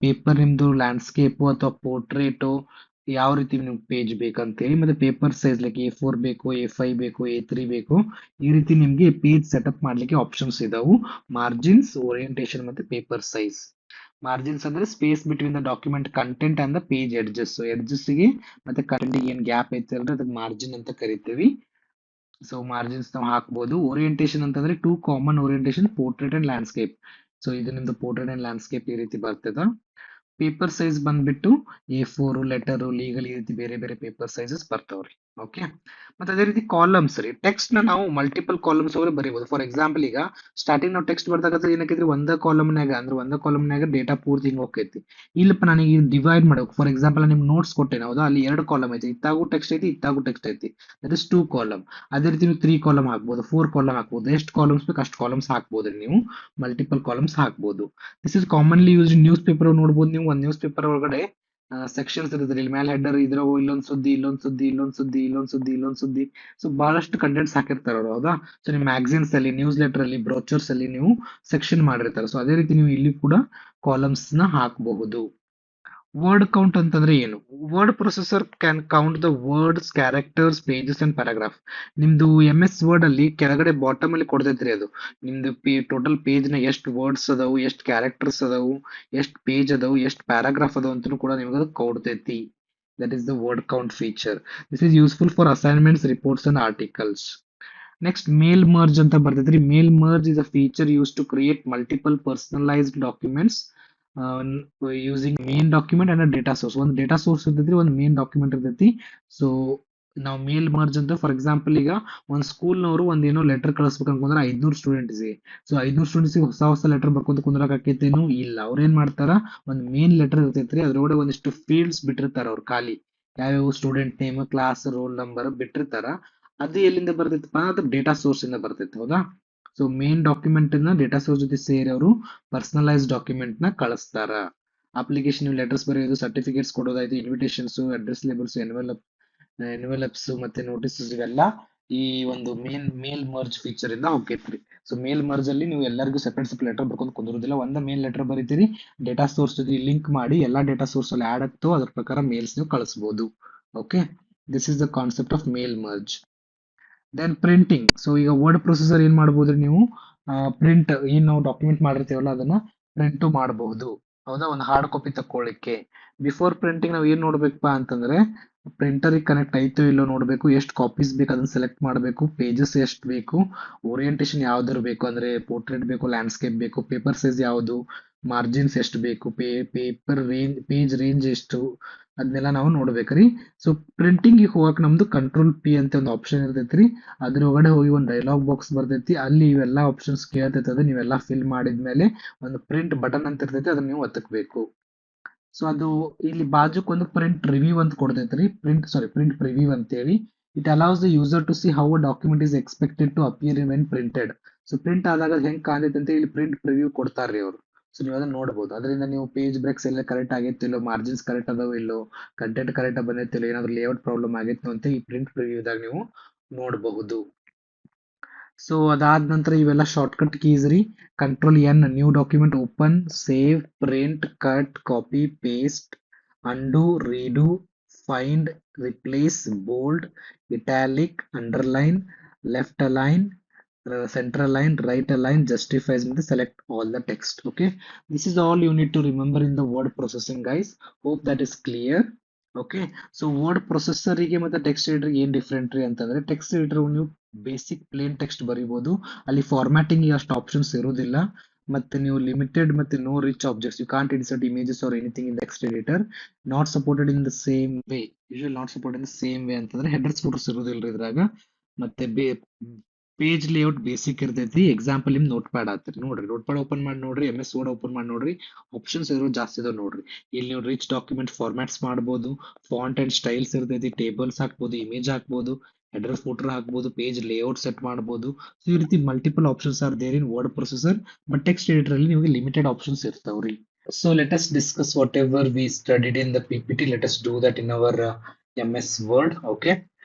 ಪೇಪರ್ ನಿಮ್ದು ಲ್ಯಾಂಡ್ಸ್ಕೇಪ್ ಅಥವಾ ಪೋರ್ಟ್ರೇಟು, ಯಾವ ರೀತಿ ನಿಮ್ಗೆ ಪೇಜ್ ಬೇಕಂತೇಳಿ. ಮತ್ತೆ ಪೇಪರ್ ಸೈಜ್ ಲೈಕ್ A4 ಬೇಕು, A5 ಬೇಕು, A3 ಬೇಕು, ಈ ರೀತಿ ನಿಮ್ಗೆ ಪೇಜ್ ಸೆಟಪ್ ಮಾಡ್ಲಿಕ್ಕೆ ಆಪ್ಷನ್ಸ್ ಇದಾವು. ಮಾರ್ಜಿನ್ಸ್, ಓರಿಯಂಟೇಶನ್ ಮತ್ತೆ ಪೇಪರ್ ಸೈಜ್. ಮಾರ್ಜಿನ್ಸ್ ಅಂದ್ರೆ space between the document content and the page edges. Edges ಗೆ ಮತ್ತೆ ಕಂಟೆಂಟ್ ಗೆ ಏನ್ ಗ್ಯಾಪ್ ಐತೆ ಅಂದ್ರೆ ಅದಕ್ಕೆ ಮಾರ್ಜಿನ್ ಅಂತ ಕರಿತೀವಿ. ಸೊ ಮಾರ್ಜಿನ್ಸ್ ನಾವು ಹಾಕ್ಬೋದು. ಓರಿಯಂಟೇಶನ್ ಅಂತಂದ್ರೆ two common orientation, portrait and landscape. So ಇದು ನಿಮ್ದು ಪೋರ್ಟ್ರೇಟ್ ಅಂಡ್ ಲ್ಯಾಂಡ್ಸ್ಕೇಪ್ ಈ ರೀತಿ ಬರ್ತದ. ಪೇಪರ್ ಸೈಜ್ ಬಂದ್ಬಿಟ್ಟು A4, ಲೆಟರ್, ಲೀಗಲ್, ಈ ರೀತಿ ಬೇರೆ ಬೇರೆ ಪೇಪರ್ ಸೈಜಸ್ ಬರ್ತಾವ್ರಿ. ಓಕೆ, ಮತ್ತೆ ಅದೇ ರೀತಿ ಕಾಲಮ್ಸ್ ರೀ. ಟೆಕ್ಸ್ಟ್ ನ ನಾವು ಮಲ್ಟಿಪಲ್ ಕಾಲಮ್ಸ್ ಒಳಗೆ ಬರೀಬಹುದು. ಫಾರ್ ಎಕ್ಸಾಂಪಲ್ ಈಗ ಸ್ಟಾರ್ಟಿಂಗ್ ನಾವು ಟೆಕ್ಸ್ಟ್ ಬರ್ದಾಗತ್ರ ಏನಕ್ಕೈತ್ರಿ, ಒಂದ ಕಾಲಮ್ನಾಗ ಅಂದ್ರೆ ಒಂದ ಕಾಲಮ್ನಾಗ ಡೇಟಾ ಪೂರ್ತಿ ಹಿಂಗ್ ಹೋಗ್ತೈತಿ. ಇಲ್ಲಪ್ಪ ನನಗೆ ಡಿವೈಡ್ ಮಾಡಬೇಕು. ಫಾರ್ ಎಕ್ಸಾಂಪಲ್ ನಿಮ್ಗೆ ನೋಟ್ಸ್ ಕೊಟ್ಟೇನೆ ಹೌದಾ, ಅಲ್ಲಿ 2 ಕಾಲಮ್ ಐತಿ, ಇತ್ತಾಗೂ ಟೆಕ್ಸ್ಟ್ ಐತಿ, ಇತ್ತಾಗೂ ಟೆಕ್ಸ್ಟ್ ಐತಿ, ದಟ್ ಇಸ್ 2 ಕಾಲಮ್. ಅದೇ ರೀತಿ ನೀವು 3 ಕಾಲಮ್ ಹಾಕ್ಬೋದು, 4 ಕಾಲಮ್ ಹಾಕ್ಬೋದು. ಎಷ್ಟು ಕಾಲಮ್ಸ್ ಬೇಕು ಅಷ್ಟು ಕಾಲಮ್ಸ್ ಹಾಕ್ಬೋದ್ರಿ. ನೀವು ಮಲ್ಟಿಪಲ್ ಕಾಲಮ್ಸ್ ಹಾಕ್ಬೋದು. This is commonly used news paper. ನೋಡ್ಬೋದು ನೀವು ಒಂದು ನ್ಯೂಸ್ ಪೇಪರ್ ಒಳಗಡೆ ಸೆಕ್ಷನ್ಸ್ ಇರ್ತದೆ. ಇಲ್ಲಿ ಮೇಲೆ ಹೆಡರ್ ಇದ್ರ ಇಲ್ಲೊಂದ್ ಸುದ್ದಿ, ಇಲ್ಲೊಂದ್ ಸುದ್ದಿ, ಇಲ್ಲೊಂದ್ ಸುದ್ದಿ, ಇಲ್ಲೊಂದ್ ಸುದ್ದಿ, ಇಲ್ಲೊಂದ್ ಸುದ್ದಿ. ಸೊ ಬಹಳಷ್ಟು ಕಂಟೆಂಟ್ಸ್ ಹಾಕಿರ್ತಾರೆ ಅವರು ಹೌದಾ. ಸೊ ನಿಮ್ ಮ್ಯಾಗಝಿನ್ಸ್ ಅಲ್ಲಿ, ನ್ಯೂಸ್ ಲೆಟರ್ ಅಲ್ಲಿ, ಬ್ರೋಚರ್ಸ್ ಅಲ್ಲಿ ನೀವು ಸೆಕ್ಷನ್ ಮಾಡಿರ್ತಾರೆ. ಸೊ ಅದೇ ರೀತಿ ನೀವು ಇಲ್ಲಿ ಕೂಡ ಕಾಲಮ್ಸ್ ನ ಹಾಕಬಹುದು. ವರ್ಡ್ ಕೌಂಟ್ ಅಂತಂದ್ರೆ ಏನು? Word processor can count the words, characters, pages and paragraph. ನಿಮ್ದು ಎಂ ಎಸ್ ವರ್ಡ್ ಅಲ್ಲಿ ಕೆಳಗಡೆ ಬಾಟಮ್ ಅಲ್ಲಿ ಕೊಡ್ತೈತ್ರಿ ಅದು. ನಿಮ್ದು ಟೋಟಲ್ ಪೇಜ್ ನ ಎಷ್ಟು ವರ್ಡ್ಸ್ ಅದಾವು, ಎಷ್ಟು ಕ್ಯಾರೆಕ್ಟರ್ಸ್ ಅದಾವು, ಎಷ್ಟು ಪೇಜ್ ಅದಾವು, ಎಷ್ಟು ಪ್ಯಾರಾಗ್ರಾಫ್ ಅದಾವು ಅಂತ ಕೂಡ ನಿಮ್ಗೆ ಅದು ಕೊಡ್ತೈತಿ. That is the word count feature. This is useful for assignments, reports and articles. Next mail merge ಅಂತ ಬರ್ತೈತ್ರಿ. Mail merge is a feature use to create multiple personalised documents using main document and data source. ಒಂದು data source ಇರ್ತೈತಿ, ಒಂದು main document ಇರ್ತೈತಿ. So ನಾವು mail merge ಅಂತ, for example ಈಗ ಒಂದು ಸ್ಕೂಲ್ನವರು ಒಂದೇನೋ ಲೆಟರ್ ಕಳಿಸ್ಬೇಕು ಅನ್ಕೊಂಡ್ರೆ 500 ಸ್ಟೂಡೆಂಟ್ಸ್ಗೆ. ಸೊ 500 ಸ್ಟೂಡೆಂಟ್ಸ್ಗೆ ಹೊಸ ಹೊಸ ಲೆಟರ್ ಬರ್ಕೊಂತ ಕುಂದ್ರಕ್ ಆಕೈತೇನು ಇಲ್ಲ. ಅವ್ರ ಏನ್ ಮಾಡ್ತಾರ, ಒಂದು ಮೇನ್ ಲೆಟರ್ ಇರ್ತೈತ್ರಿ, ಅದ್ರೊಳಗಡೆ ಒಂದಿಷ್ಟು ಫೀಲ್ಡ್ಸ್ ಬಿಟ್ಟಿರ್ತಾರ ಅವ್ರು ಖಾಲಿ. ಯಾವ್ಯಾವ student name, class, roll number ಬಿಟ್ಟಿರ್ತಾರ. ಅದು ಎಲ್ಲಿಂದ ಬರ್ತೈತಪ್ಪ, ಅದು ಡೇಟಾ ಸೋರ್ಸ್ ಇಂದ ಬರ್ತೈತಿ ಹೌದಾ. ಸೊ ಮೇನ್ ಡಾಕ್ಯುಮೆಂಟ್ ನ ಡೇಟಾ ಸೋರ್ಸ್ ಜೊತೆ ಸೇರಿ ಅವರು ಪರ್ಸನಲೈಸ್ ಡಾಕ್ಯುಮೆಂಟ್ ನ ಕಳಿಸ್ತಾರ. ಅಪ್ಲಿಕೇಶನ್ ಲೆಟರ್ಸ್ ಬರೆಯೋದು, ಸರ್ಟಿಫಿಕೇಟ್ಸ್ ಕೊಡೋದಾಯ್ತು, ಇನ್ವಿಟೇಷನ್ಸ್, ಅಡ್ರೆಸ್ ಲೇಬಲ್ಸ್, ಎನ್ವೆಲಪ್ಸ್ ಮತ್ತೆ ನೋಟಿಸಸ್, ಇವೆಲ್ಲ ಈ ಒಂದು ಮೇಲ್ ಮರ್ಜ್ ಫೀಚರ್ ಇಂದ ಹೋಗ್ತೈತ್ರಿ. ಸೊ ಮೇಲ್ ಮರ್ಜ್ ಅಲ್ಲಿ ನೀವು ಎಲ್ಲರಿಗೂ ಸೆಪರೇಟ್ ಸೆಪರೇಟ್ ಲೆಟರ್ ಬರ್ಕೊಂಡು ಕುಂದಿರೋದಿಲ್ಲ. ಒಂದ ಮೇಲ್ ಲೆಟರ್ ಬರೀತೀರಿ, ಡೇಟಾ ಸೋರ್ಸ್ ಜೊತೆ ಲಿಂಕ್ ಮಾಡಿ ಎಲ್ಲಾ ಡೇಟಾ ಸೋರ್ಸ್ ಅಲ್ಲಿ ಆಡ್ ಆಗ್ತೋ ಅದ್ರ ಪ್ರಕಾರ ಮೇಲ್ಸ್ ನೀವು ಕಳಿಸಬಹುದು. Okay, this is the concept of mail merge. Then printing. So ಈಗ ವರ್ಡ್ ಪ್ರೊಸೆಸರ್ ಏನ್ ಮಾಡಬಹುದ್ರಿ, ನೀವು ಪ್ರಿಂಟ್ ಏನ್ ನಾವು ಡಾಕ್ಯುಮೆಂಟ್ ಮಾಡಿರ್ತೀವಲ್ಲ ಅದನ್ನ ಪ್ರಿಂಟ್ ಮಾಡಬಹುದು. ಹೌದಾ, ಒಂದು ಹಾರ್ಡ್ ಕಾಪಿ ತಕೊಳ್ಳಿಕ್ಕೆ ಬಿಫೋರ್ ಪ್ರಿಂಟಿಂಗ್ ನಾವು ಏನ್ ನೋಡ್ಬೇಕಪ್ಪ ಅಂತಂದ್ರೆ ಪ್ರಿಂಟರ್ ಕನೆಕ್ಟ್ ಆಯ್ತು ಇಲ್ಲೋ ನೋಡ್ಬೇಕು, ಎಷ್ಟು ಕಾಪೀಸ್ ಬೇಕು ಅದನ್ನ ಸೆಲೆಕ್ಟ್ ಮಾಡಬೇಕು, ಪೇಜಸ್ ಎಷ್ಟು ಬೇಕು, ಓರಿಯಂಟೇಶನ್ ಯಾವ್ದಾರು ಬೇಕು ಅಂದ್ರೆ ಪೋರ್ಟ್ರೇಟ್ ಬೇಕು, ಲ್ಯಾಂಡ್ಸ್ಕೇಪ್ ಬೇಕು, ಪೇಪರ್ ಸೈಜ್ ಯಾವುದು, ಮಾರ್ಜಿನ್ಸ್ ಎಷ್ಟು ಬೇಕು, ಪೇಪರ್ ರೇಂಜ್, ಪೇಜ್ ರೇಂಜ್ ಎಷ್ಟು, ಅದನ್ನೆಲ್ಲ ನಾವು ನೋಡ್ಬೇಕ್ರಿ. ಸೊ ಪ್ರಿಂಟಿಂಗ್ ಹೋಗಕ್ ನಮ್ದು ಕಂಟ್ರೋಲ್ ಪಿ ಅಂತ ಒಂದು ಆಪ್ಷನ್ ಇರ್ತೈತ್ರಿ. ಅದ್ರ ಒಳಗಡೆ ಹೋಗಿ ಒಂದು ಡೈಲಾಗ್ ಬಾಕ್ಸ್ ಬರ್ತೈತಿ, ಅಲ್ಲಿ ಇವೆಲ್ಲ ಆಪ್ಷನ್ಸ್ ಕೇಳ್ತೈತೆ, ಅದು ನೀವೆಲ್ಲ ಫಿಲ್ ಮಾಡಿದ್ಮೇಲೆ ಒಂದು ಪ್ರಿಂಟ್ ಬಟನ್ ಅಂತ ಇರ್ತೈತಿ, ಅದನ್ನ ನೀವು ಒತ್ತಕ್ಬೇಕು. ಸೊ ಅದು ಇಲ್ಲಿ ಬಾಜುಕ್ ಒಂದು ಪ್ರಿಂಟ್ ರಿವ್ಯೂ ಅಂತ ಕೊಡ್ತೈತ್ರಿ, ಪ್ರಿಂಟ್ ಪ್ರಿವ್ಯೂ ಅಂತೇಳಿ. It allows the user to see how a document is expected to appear when printed. So print ಆದಾಗ ಅದು ಹೆಂಗ್ ಕಾಣತೈತೆ ಅಂತ ಇಲ್ಲಿ ಪ್ರಿಂಟ್ ಪ್ರಿವ್ಯೂ ಕೊಡ್ತಾರ್ರಿ ಅವರು. ಸೊ ನೀವು ಅದನ್ನ ನೋಡಬಹುದು. ಅದರಿಂದ ನೀವು ಪೇಜ್ ಬ್ರೇಕ್ಸ್ ಎಲ್ಲ ಕರೆಕ್ಟ್ ಆಗೈತಿಲ್ಲೋ, ಮಾರ್ಜಿನ್ಸ್ ಕರೆಕ್ಟ್ ಅದಾವ ಇಲ್ಲೋ, ಕಂಟೆಂಟ್ ಕರೆಕ್ಟ್ ಬಂದೈತಿಲ್ಲೋ, ಏನಾದ್ರು ಲೇಔಟ್ ಪ್ರಾಬ್ಲಮ್ ಆಗೈತೋ ಅಂತ ಈ ಪ್ರಿಂಟ್ ಪ್ರಿವ್ಯೂದಾಗ ನೀವು ನೋಡಬಹುದು. ಸೊ ಅದಾದ ನಂತರ ಇವೆಲ್ಲ ಶಾರ್ಟ್ಕಟ್ ಕೀಸ್ ರೀ. Control N new document open, save, print, cut, copy, paste, undo, redo, find, replace, bold, italic, underline, left align, center align, right align, justifies with select all the text. Okay, this is all you need to remember in the word processing, guys. Hope that is clear. Okay, so word processor ಗೆ ಮತ್ತೆ text editor ಏನ್ different ರೀ ಅಂತಂದ್ರೆ, text editor ನೀವು basic plain text ಬರೀಬಹುದು, ಅಲ್ಲಿ formatting ಅಷ್ಟು options ಇರೋದಿಲ್ಲ. ಮತ್ತೆ ನೀವು ಲಿಮಿಟೆಡ್ ಮತ್ತೆ no rich objects, you can't insert images or anything in text editor. Not supported in the same way, usual not supported in the same way ಅಂತಂದ್ರೆ headers photos ಇರೋದಿಲ್ಲ ಇದ್ರಾಗ. ಮತ್ತೆ ಪೇಜ್ ಲೇಔಟ್ ಬೇಸಿಕ್ ಇರ್ತೈತಿ. Example ನಿಮ್ notepad ಆತ್ರಿ, ನೋಡ್ರಿ note pad open ಮಾಡಿ ನೋಡ್ರಿ, MS ವರ್ಡ್ ಓಪನ್ ಮಾಡಿ ನೋಡ್ರಿ, ಆಪ್ಷನ್ಸ್ ಇರೋ ಜಾಸ್ತಿ ಇದಾವ ನೋಡ್ರಿ. ಇಲ್ಲಿ ನೀವು ರಿಚ್ ಡಾಕ್ಯುಮೆಂಟ್ ಫಾರ್ಮ್ಯಾಟ್ಸ್ ಮಾಡ್ಬೋದು, ಫಾಂಟ್ ಅಂಡ್ ಸ್ಟೈಲ್ಸ್ ಇರ್ತೈತಿ, ಟೇಬಲ್ಸ್ ಹಾಕ್ಬೋದು, ಇಮೇಜ್ ಹಾಕ್ಬೋದು, ಹೆಡರ್ ಫೋಟೋ ಹಾಕ್ಬೋದು, ಪೇಜ್ ಲೇಔಟ್ ಸೆಟ್ ಮಾಡ್ಬೋದು. ಸೊ ಈ ರೀತಿ multiple options are there in word processor. But text editor ಅಲ್ಲಿ ನಿಮಗೆ ಲಿಮಿಟೆಡ್ ಆಪ್ಷನ್ಸ್ ಇರ್ತಾವ್ರಿ. So let us discuss whatever we studied in the PPT. Let us do that in our MS Word. Okay.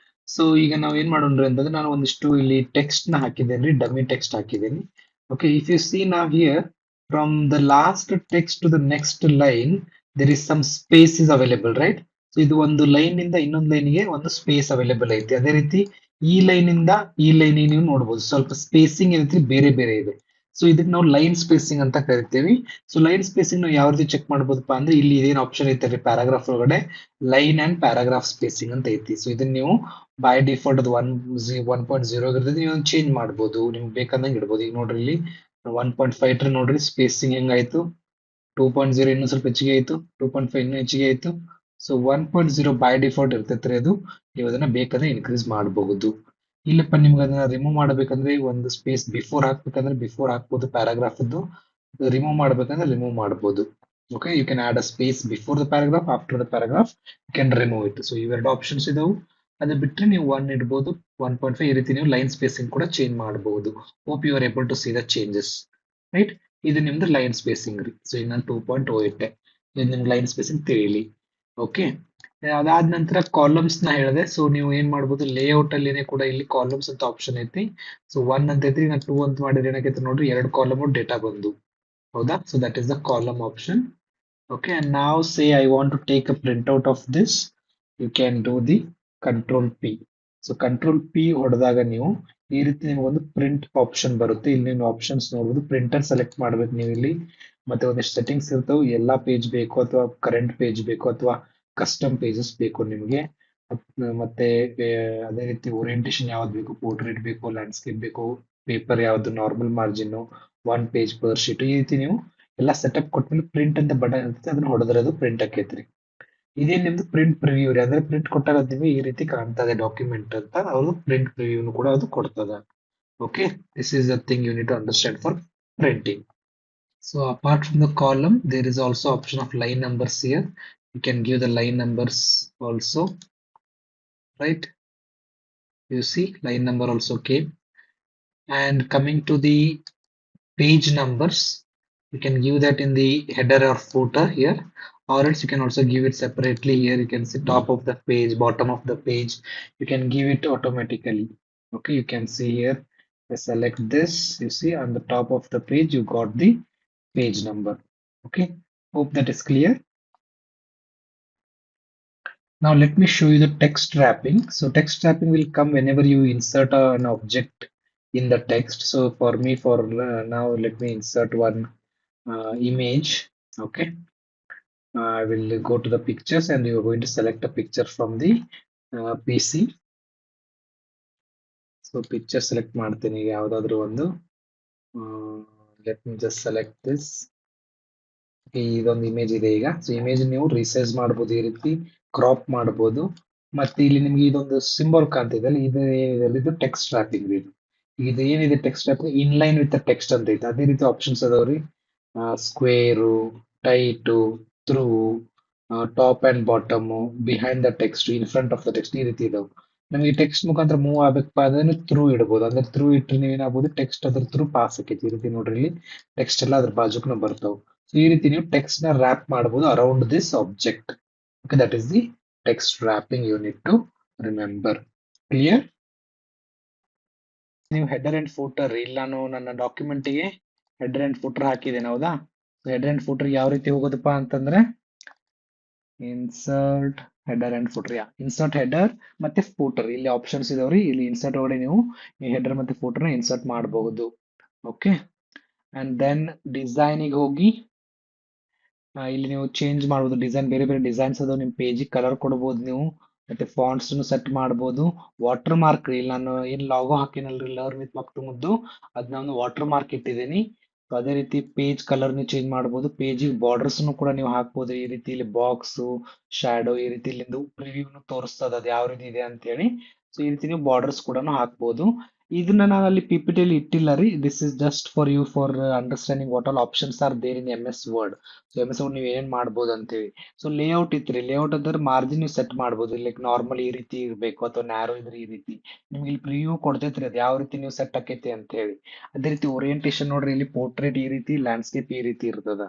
So ಈಗ ನಾವ್ ಏನ್ ಮಾಡೋಣ್ರಿ ಅಂತಂದ್ರೆ, ನಾನು ಒಂದಿಷ್ಟು ಇಲ್ಲಿ ಟೆಕ್ಸ್ಟ್ ನ ಹಾಕಿದ್ದೇನೆ, ಡಮ್ಮಿ ಟೆಕ್ಸ್ಟ್ ಹಾಕಿದ್ದೇನೆ. Okay, if you see now here, from the last text to the next line there is some space is available, right? So ಇದು ಒಂದು ಲೈನ್ ಇಂದ ಇನ್ನೊಂದು ಲೈನ್ಗೆ ಒಂದು ಸ್ಪೇಸ್ ಅವೈಲೇಬಲ್ ಐತಿ. ಅದೇ ರೀತಿ ಈ ಲೈನ್ ಇಂದ ಈ ಲೈನ್ ನೀವು ನೋಡಬಹುದು, ಸ್ವಲ್ಪ ಸ್ಪೇಸಿಂಗ್ ಏನೈತಿ ಬೇರೆ ಬೇರೆ ಇದೆ. ಸೊ ಇದಕ್ಕೆ ನಾವು ಲೈನ್ ಸ್ಪೇಸಿಂಗ್ ಅಂತ ಕರಿತೀವಿ. ಸೊ ಲೈನ್ ಸ್ಪೇಸಿಂಗ್ ನಾವು ಯಾವ ರೀತಿ ಚೆಕ್ ಮಾಡಬಹುದಪ್ಪ ಅಂದ್ರೆ, ಇಲ್ಲಿ ಇದೇನು ಆಪ್ಷನ್ ಐತೆ ಪ್ಯಾರಾಗ್ರಾಫ್ ಒಳಗಡೆ, ಲೈನ್ ಅಂಡ್ ಪ್ಯಾರಾಗ್ರಾಫ್ ಸ್ಪೇಸಿಂಗ್ ಅಂತ ಐತಿ. ಸೊ ಇದನ್ನ ನೀವು ಬೈ ಡಿಫಾಲ್ಟ್ ಅದು 1.0 ಇರ್ತದೆ, ನೀವು ಚೇಂಜ್ ಮಾಡ್ಬೋದು, ನಿಮ್ಗೆ ಬೇಕಂದಂಗೆ ಇಡ್ಬೋದು. ಈಗ ನೋಡ್ರಿ ಇಲ್ಲಿ 1.5 ಇಟ್ರೆ ನೋಡ್ರಿ ಸ್ಪೇಸಿಂಗ್ ಹೆಂಗಾಯ್ತು, 2.0 ಇನ್ನೂ ಸ್ವಲ್ಪ ಹೆಚ್ಚಿಗೆ ಆಯ್ತು, 2.5 ಇನ್ನೂ ಹೆಚ್ಚಿಗೆ ಆಯ್ತು. ಸೊ 1.0 ಬೈ ಡಿಫಾಲ್ಟ್ ಇರ್ತೈತ್ರಿ ಅದು, ನೀವು ಅದನ್ನ ಬೇಕಂದ್ರೆ ಇನ್ಕ್ರೀಸ್ ಮಾಡಬಹುದು. ಇಲ್ಲಪ್ಪ ನಿಮ್ಗೆ ಅದನ್ನ ರಿಮೂವ್ ಮಾಡ್ಬೇಕಂದ್ರೆ, ಒಂದು ಸ್ಪೇಸ್ ಬಿಫೋರ್ ಹಾಕ್ಬೇಕಂದ್ರೆ ಬಿಫೋರ್ ಹಾಕ್ಬೋದು ಪ್ಯಾರಾಗ್ರಾಫ್, ರಿಮೂವ್ ಮಾಡ್ಬೇಕಂದ್ರೆ ರಿಮೂವ್ ಮಾಡ್ಬೋದು. Okay, you can add a space before the paragraph, after the paragraph you can remove it. So ಇವೆರಡು ಆಪ್ಷನ್ಸ್ ಇದಾವೆ. ಅದು ಬಿಟ್ಟರೆ ನೀವು 1 ಇಡ್ಬೋದು, 1.5, ಈ ರೀತಿ ನೀವು ಲೈನ್ ಸ್ಪೇಸಿಂಗ್ ಕೂಡ ಚೇಂಜ್ ಮಾಡಬಹುದು. Hope you are able to see the changes, right? ಇದು ನಿಮ್ದು ಲೈನ್ ಸ್ಪೇಸಿಂಗ್ ರೀ. ಸೊ ಇನ್ನೊಂದು 2.0 ಇಟ್ಟೆ, ಇದು ನಿಮ್ಗೆ ಲೈನ್ ಸ್ಪೇಸಿಂಗ್ ತಿಳಿಲಿ. ಓಕೆ, ಅದಾದ ನಂತರ ಕಾಲಮ್ಸ್ ನ ಹೇಳಿದೆ. ಸೊ ನೀವು ಏನ್ ಮಾಡ್ಬೋದು, ಲೇಔಟ್ ಅಲ್ಲಿನೇ ಕೂಡ ಇಲ್ಲಿ ಕಾಲಮ್ಸ್ ಅಂತ ಆಪ್ಷನ್ ಐತಿ. ಸೊ 1 ಅಂತ ಐತಿ, ನಾನು 2 ಅಂತ ಮಾಡಿದ್ರೆ ಏನಾಗೈತೆ ನೋಡ್ರಿ, 2 ಕಾಲಮ್ ಡೇಟಾ ಬಂದು, ಹೌದಾ? So that is the column option. Okay, and now say I want to take a printout of this. You can do the Control P. So Control P ಹೊಡೆದಾಗ ನೀವು ಈ ರೀತಿ ನಿಮ್ಗೆ ಒಂದು ಪ್ರಿಂಟ್ ಆಪ್ಷನ್ ಬರುತ್ತೆ. ಇಲ್ಲಿ ನೀವು ಆಪ್ಷನ್ಸ್ ನೋಡಬಹುದು, ಪ್ರಿಂಟರ್ ಸೆಲೆಕ್ಟ್ ಮಾಡ್ಬೇಕು ನೀವು ಇಲ್ಲಿ. ಮತ್ತೆ ಒಂದಿಷ್ಟು ಸೆಟ್ಟಿಂಗ್ಸ್ ಇರ್ತಾವೆ, ಎಲ್ಲಾ ಪೇಜ್ ಬೇಕು ಅಥವಾ ಕರೆಂಟ್ ಪೇಜ್ ಬೇಕು ಅಥವಾ ಕಸ್ಟಮ್ ಪೇಜಸ್ ಬೇಕು ನಿಮಗೆ. ಮತ್ತೆ ಅದೇ ರೀತಿ ಓರಿಯಂಟೇಶನ್ ಯಾವ್ದು ಬೇಕು, ಪೋರ್ಟ್ರೇಟ್ ಬೇಕು, ಲ್ಯಾಂಡ್ಸ್ಕೇಪ್ ಬೇಕು, ಪೇಪರ್ ಯಾವ್ದು, normal margin, 1 page per sheet, ಈ ರೀತಿ ನೀವು ಎಲ್ಲ ಸೆಟಪ್ ಕೊಟ್ಮೇಲೆ ಪ್ರಿಂಟ್ ಅಂತ ಬಟನ್ ಇರ್ತದೆ, ಅದನ್ನ ಹೊಡೆದ್ರೆ ಅದು ಪ್ರಿಂಟ್ ಆಕೈತ್ರಿ. ಇದೇ ನಿಮ್ದು ಪ್ರಿಂಟ್ ಪ್ರಿವ್ಯೂ ರೀ, ಅಂದ್ರೆ ಪ್ರಿಂಟ್ ಕೊಟ್ಟಾಗ ನಿಮಗೆ ಈ ರೀತಿ ಕಾಣ್ತದೆ ಡಾಕ್ಯುಮೆಂಟ್ ಅಂತ, ಅವರು ಪ್ರಿಂಟ್ ಪ್ರಿವ್ಯೂನು ಕೂಡ ಅದು ಕೊಡ್ತದ. Okay, this is the thing you need to understand for printing. So apart from the column there is also option of line numbers here. You can give the line numbers also, right? You see line number also came. And coming to the page numbers, you can give that in the header or footer here, or else you can also give it separately. Here you can see top of the page, bottom of the page, you can give it automatically. Okay, you can see here, I select this, you see on the top of the page you got the page number. Okay, hope that is clear. Now let me show you the text wrapping. So text wrapping will come whenever you insert an object in the text. So for me, for now, let me insert one image. Okay, I will go to the pictures and you are going to select a picture from the PC. So picture select ಮಾಡ್ತೀನಿ ಯಾವುದಾದ್ರೂ ಒಂದು. Let me just select this. ಇದೊಂದು image ಇದೆ ಈಗ. So image ನೀವು resize ಮಾಡಬಹುದು, ಈ ರೀತಿ ಕ್ರಾಪ್ ಮಾಡಬಹುದು. ಮತ್ತೆ ಇಲ್ಲಿ ನಿಮ್ಗೆ ಇದೊಂದು ಸಿಂಬಲ್ ಕಾಣ್ತಿದೆ ಅಲ್ಲ, ಇದು ಏನಿದೆ ಅಲ್ಲ, ಇದು ಟೆಕ್ಸ್ಟ್ ರ್ಯಾಪಿಂಗ್. ಇದು ಏನಿದೆ text wrapping inline with text ಅಂತ ಐತೆ. ಅದೇ ರೀತಿ ಆಪ್ಷನ್ಸ್ ಅದಾವ್ರಿ. Square, tight, through, top and bottom, behind the text, in front of the text, ಈ ರೀತಿ ಇದಾವೆ. ನಮಗೆ ಟೆಕ್ಸ್ಟ್ ಮುಖಾಂತರ ಮೂವ್ ಆಗ್ಬೇಕಪ್ಪ ಅಂದ್ರೆ ಥ್ರೂ ಇಡ್ಬೋದು. ಅಂದ್ರೆ ಥ್ರೂ ಇಟ್ಟರೆ ನೀವು ಏನಾಗ್ಬೋದು, ಟೆಕ್ಸ್ಟ್ ಅದ್ರ ಥ್ರೂ ಪಾಸ್ ಆಕೈತಿ. ಈ ರೀತಿ ನೋಡ್ರಿ, ಇಲ್ಲಿ ಟೆಕ್ಸ್ಟ್ ಎಲ್ಲ ಅದ್ರ ಬಾಜುಕ್ನ ಬರ್ತಾವ. ಸೊ ಈ ರೀತಿ ನೀವು ಟೆಕ್ಸ್ಟ್ ನ ರ್ಯಾಪ್ ಮಾಡಬಹುದು around this object. Okay, that is the text wrapping you need to remember. Clear? ನೀವು ಹೆಡರ್ ಅಂಡ್ ಫೂಟರ್, ಇಲ್ಲಿ ನಾನು ನನ್ನ ಡಾಕ್ಯುಮೆಂಟಿಗೆ ಹೆಡರ್ ಅಂಡ್ ಫೂಟರ್ ಹಾಕಿದ್ದೇನೆ, ಹೌದಾ? ಹೆಡರ್ ಅಂಡ್ ಫೂಟರ್ ಯಾವ ರೀತಿ ಹೋಗೋದಪ್ಪ ಅಂತಂದ್ರೆ insert header and footer. Insert header ಮತ್ತೆ ಫೂಟರ್, ಇಲ್ಲಿ ಆಪ್ಷನ್ಸ್ ಇದಾವ್ರಿ. ಇಲ್ಲಿ ಇನ್ಸರ್ಟ್ ಒಳಗಡೆ ನೀವು ಈ ಹೆಡರ್ ಮತ್ತೆ ಫೂಟರ್ ನ ಇನ್ಸರ್ಟ್ ಮಾಡಬಹುದು. ಓಕೆ, ಅಂಡ್ ದೆನ್ ಡಿಸೈನಿಗೆ ಹೋಗಿ ಇಲ್ಲಿ ನೀವು ಚೇಂಜ್ ಮಾಡಬಹುದು ಡಿಸೈನ್. ಬೇರೆ ಬೇರೆ ಡಿಸೈನ್ಸ್ ಅದಾವ. ನಿಮ್ಮ ಪೇಜಿಗೆ ಕಲರ್ ಕೊಡಬಹುದು ನೀವು. ಮತ್ತೆ ಫಾಂಟ್ಸ್ ಸೆಟ್ ಮಾಡಬಹುದು. ವಾಟರ್ ಮಾರ್ಕ್, ಇಲ್ಲಿ ನಾನು ಏನ್ ಲಾಗೋ ಹಾಕಿನಲ್ರಿ ಲರ್ನ್ ವಿತ್ ಮಕ್ತುಮದ್ದು, ಅದನ್ನ ಒಂದು ವಾಟರ್ ಮಾರ್ಕ್ ಇಟ್ಟಿದ್ದೀನಿ. ಸೊ ಅದೇ ರೀತಿ ಪೇಜ್ ಕಲರ್ ನೀವು ಚೇಂಜ್ ಮಾಡಬಹುದು. ಪೇಜಿಗೆ ಬಾರ್ಡರ್ಸ್ ಕೂಡ ನೀವು ಹಾಕ್ಬೋದು. ಈ ರೀತಿ ಇಲ್ಲಿ ಬಾಕ್ಸ್, ಶಾಡೋ, ಈ ರೀತಿ ಇಲ್ಲಿಂದು ಪ್ರಿವ್ಯೂ ತೋರಿಸ್ತದ ಅದು ಯಾವ ರೀತಿ ಇದೆ ಅಂತ ಹೇಳಿ. ಸೊ ಈ ರೀತಿ ನೀವು ಬಾರ್ಡರ್ಸ್ ಕೂಡ ಹಾಕ್ಬೋದು. ಇದನ್ನ ನಾನು ಅಲ್ಲಿ PPT ಅಲ್ಲಿ ಇಟ್ಟಿಲ್ಲ ರೀ. This is just for you for understanding what all options are there in MS word. So MS word ನೀವು ಏನ್ ಮಾಡ್ಬೋದು ಅಂತೇಳಿ. ಸೊ ಲೇಔಟ್ ಇತ್ರಿ, ಲೇಔಟ್ ಅಂದ್ರೆ ಮಾರ್ಜಿನ್ ನೀವು ಸೆಟ್ ಮಾಡ್ಬೋದು. ಲೈಕ್ ನಾರ್ಮಲ್ ಈ ರೀತಿ ಇರಬೇಕು ಅಥವಾ ನ್ಯಾರೋ ಇದ್ರೆ ಈ ರೀತಿ. ನಿಮ್ಗೆ ಇಲ್ಲಿ ಪ್ರಿವ್ಯೂ ಕೊಡ್ತೈತ್ರಿ ಅದು ಯಾವ ರೀತಿ ನೀವು ಸೆಟ್ ಆಕೈತಿ ಅಂತ ಹೇಳಿ. ಅದೇ ರೀತಿ ಓರಿಯಂಟೇಶನ್ ನೋಡ್ರಿ, ಇಲ್ಲಿ ಪೋರ್ಟ್ರೇಟ್ ಈ ರೀತಿ, ಲ್ಯಾಂಡ್ಸ್ಕೇಪ್ ಈ ರೀತಿ ಇರ್ತದ.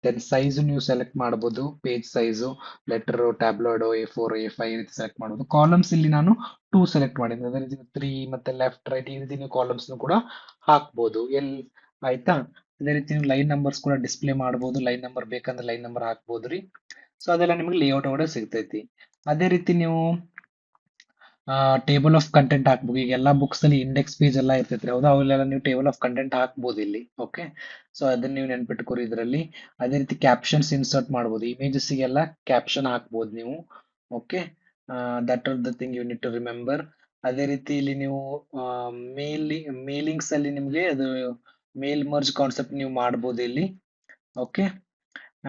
ದೆನ್ ಸೈಜ್ ನೀವು ಸೆಲೆಕ್ಟ್ ಮಾಡಬಹುದು. Page size, letter, tabloid, A4, A5 ಈ ರೀತಿ ಸೆಲೆಕ್ಟ್ ಮಾಡಬಹುದು. ಕಾಲಮ್ಸ್ ಇಲ್ಲಿ ನಾನು 2 ಸೆಲೆಕ್ಟ್ ಮಾಡಿದ್ದೀನಿ. ಅದೇ ರೀತಿ 3 ಮತ್ತೆ ಲೆಫ್ಟ್ ರೈಟ್ ಈ ರೀತಿ ನೀವು ಕಾಲಮ್ಸ್ ಕೂಡ ಹಾಕ್ಬೋದು. ಆಯ್ತಾ? ಅದೇ ರೀತಿ ನೀವು ಲೈನ್ ನಂಬರ್ಸ್ ಕೂಡ ಡಿಸ್ಪ್ಲೇ ಮಾಡಬಹುದು. ಲೈನ್ ನಂಬರ್ ಬೇಕಂದ್ರೆ ಲೈನ್ ನಂಬರ್ ಹಾಕ್ಬೋದ್ರಿ. ಸೊ ಅದೆಲ್ಲ ನಿಮಗೆ ಲೇಔಟ್ ಒಳಗಡೆ ಸಿಗ್ತೈತಿ. ಅದೇ ರೀತಿ ನೀವು ಟೇಬಲ್ ಆಫ್ ಕಂಟೆಂಟ್ ಹಾಕ್ಬೋದು. ಈಗ ಎಲ್ಲಾ ಬುಕ್ಸ್ ಅಲ್ಲಿ ಇಂಡೆಕ್ಸ್ ಪೇಜ್ ಎಲ್ಲ ಇರ್ತೈತ್ರಿ, ಹೌದಾ? ಅವೆಲ್ಲ ನೀವು ಟೇಬಲ್ ಆಫ್ ಕಂಟೆಂಟ್ ಹಾಕ್ಬೋದು ಇಲ್ಲಿ. ಓಕೆ, ಸೊ ಅದನ್ನ ನೀವು ನೆನ್ಪಿಟ್ಕೊರಿ ಇದರಲ್ಲಿ. ಅದೇ ರೀತಿ ಕ್ಯಾಪ್ಷನ್ಸ್ ಇನ್ಸರ್ಟ್ ಮಾಡ್ಬೋದು. ಇಮೇಜಸ್ ಗೆಲ್ಲ ಕ್ಯಾಪ್ಷನ್ ಹಾಕ್ಬೋದು ನೀವು. Okay, that are the thing you need to remember. ಅದೇ ರೀತಿ ಇಲ್ಲಿ ನೀವು ಮೇಲಿಂಗ್ಸ್ ಅಲ್ಲಿ ನಿಮ್ಗೆ ಅದು ಮೇಲ್ ಮರ್ಜ್ ಕಾನ್ಸೆಪ್ಟ್ ನೀವು ಮಾಡ್ಬೋದು ಇಲ್ಲಿ. Okay,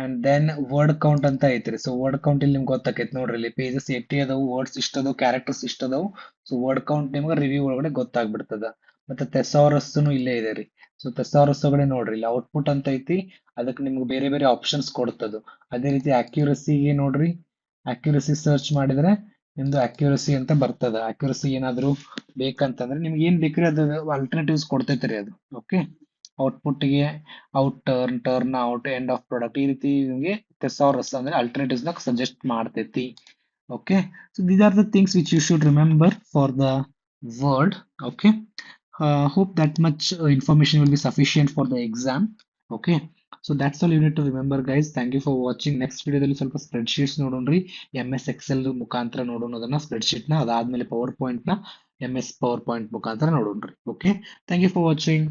and then word count ಅಂತ ಐತ್ರಿ. ಸೊ ವರ್ಡ್ ಕೌಂಟ್ ಇಲ್ಲಿ ನಿಮ್ಗೆ ಗೊತ್ತಾಕೈತಿ ನೋಡ್ರಿ. ಇಲ್ಲಿ ಪೇಜಸ್ 80 ಅದಾವು, ವರ್ಡ್ಸ್ ಇಷ್ಟ ಅದಾವು, ಕ್ಯಾರೆಕ್ಟರ್ಸ್ ಇಷ್ಟ ಅದಾವು. ಸೊ ವರ್ಡ್ ಕೌಂಟ್ ನಿಮ್ಗೆ ರಿವ್ಯೂ ಒಳಗಡೆ ಗೊತ್ತಾಗ್ಬಿಡ್ತದ. ಮತ್ತೆ ಥೆಸಾರಸ್ ಇಲ್ಲೇ ಇದೆ ರೀ. ಸೊ ಥೆಸಾರಸ್ ಒಳಗಡೆ ನೋಡ್ರಿ, ಇಲ್ಲಿ ಔಟ್ಪುಟ್ ಅಂತ ಐತಿ. ಅದಕ್ಕೆ ನಿಮ್ಗೆ ಬೇರೆ ಬೇರೆ ಆಪ್ಷನ್ಸ್ ಕೊಡ್ತದ. ಅದೇ ರೀತಿ ಅಕ್ಯುರಸಿಗೆ ನೋಡ್ರಿ, ಅಕ್ಯುರಸಿ ಸರ್ಚ್ ಮಾಡಿದ್ರೆ ನಿಮ್ದು ಅಕ್ಯುರಸಿ ಅಂತ ಬರ್ತದ. ಅಕ್ಯುರಸಿ ಏನಾದ್ರು ಬೇಕಂತಂದ್ರೆ ನಿಮ್ಗೆ ಏನ್ ಬೇಕ್ರಿ ಅದು ಆಲ್ಟರ್ನೇಟಿವ್ಸ್ ಕೊಡ್ತೈತ್ರಿ ಅದು. ಓಕೆ, ಔಟ್ಪುಟ್ಗೆ out, turn out, end of product ಈ ರೀತಿ ನಿಮಗೆ ಥೆಸಾರಸ್ ಅಂದ್ರೆ alternatives ನ ಸಜೆಸ್ಟ್ ಮಾಡ್ತೈತಿ. Okay, so these are the things which you should remember for the word. Okay, hope that much information will be sufficient for the exam. Okay, so that's all you need to remember, guys. Thank you for watching. Next video ದಲ್ಲಿ ಸ್ವಲ್ಪ spreadsheets ನೋಡೋಣ್ರಿ. MS Excel ಮುಖಾಂತರ ನೋಡೋಣ spreadsheet ನ. ಅದಾದ್ಮೇಲೆ PowerPoint ನ MS PowerPoint ಮುಖಾಂತರ ನೋಡೋಣ್ರಿ. Okay, thank you for watching.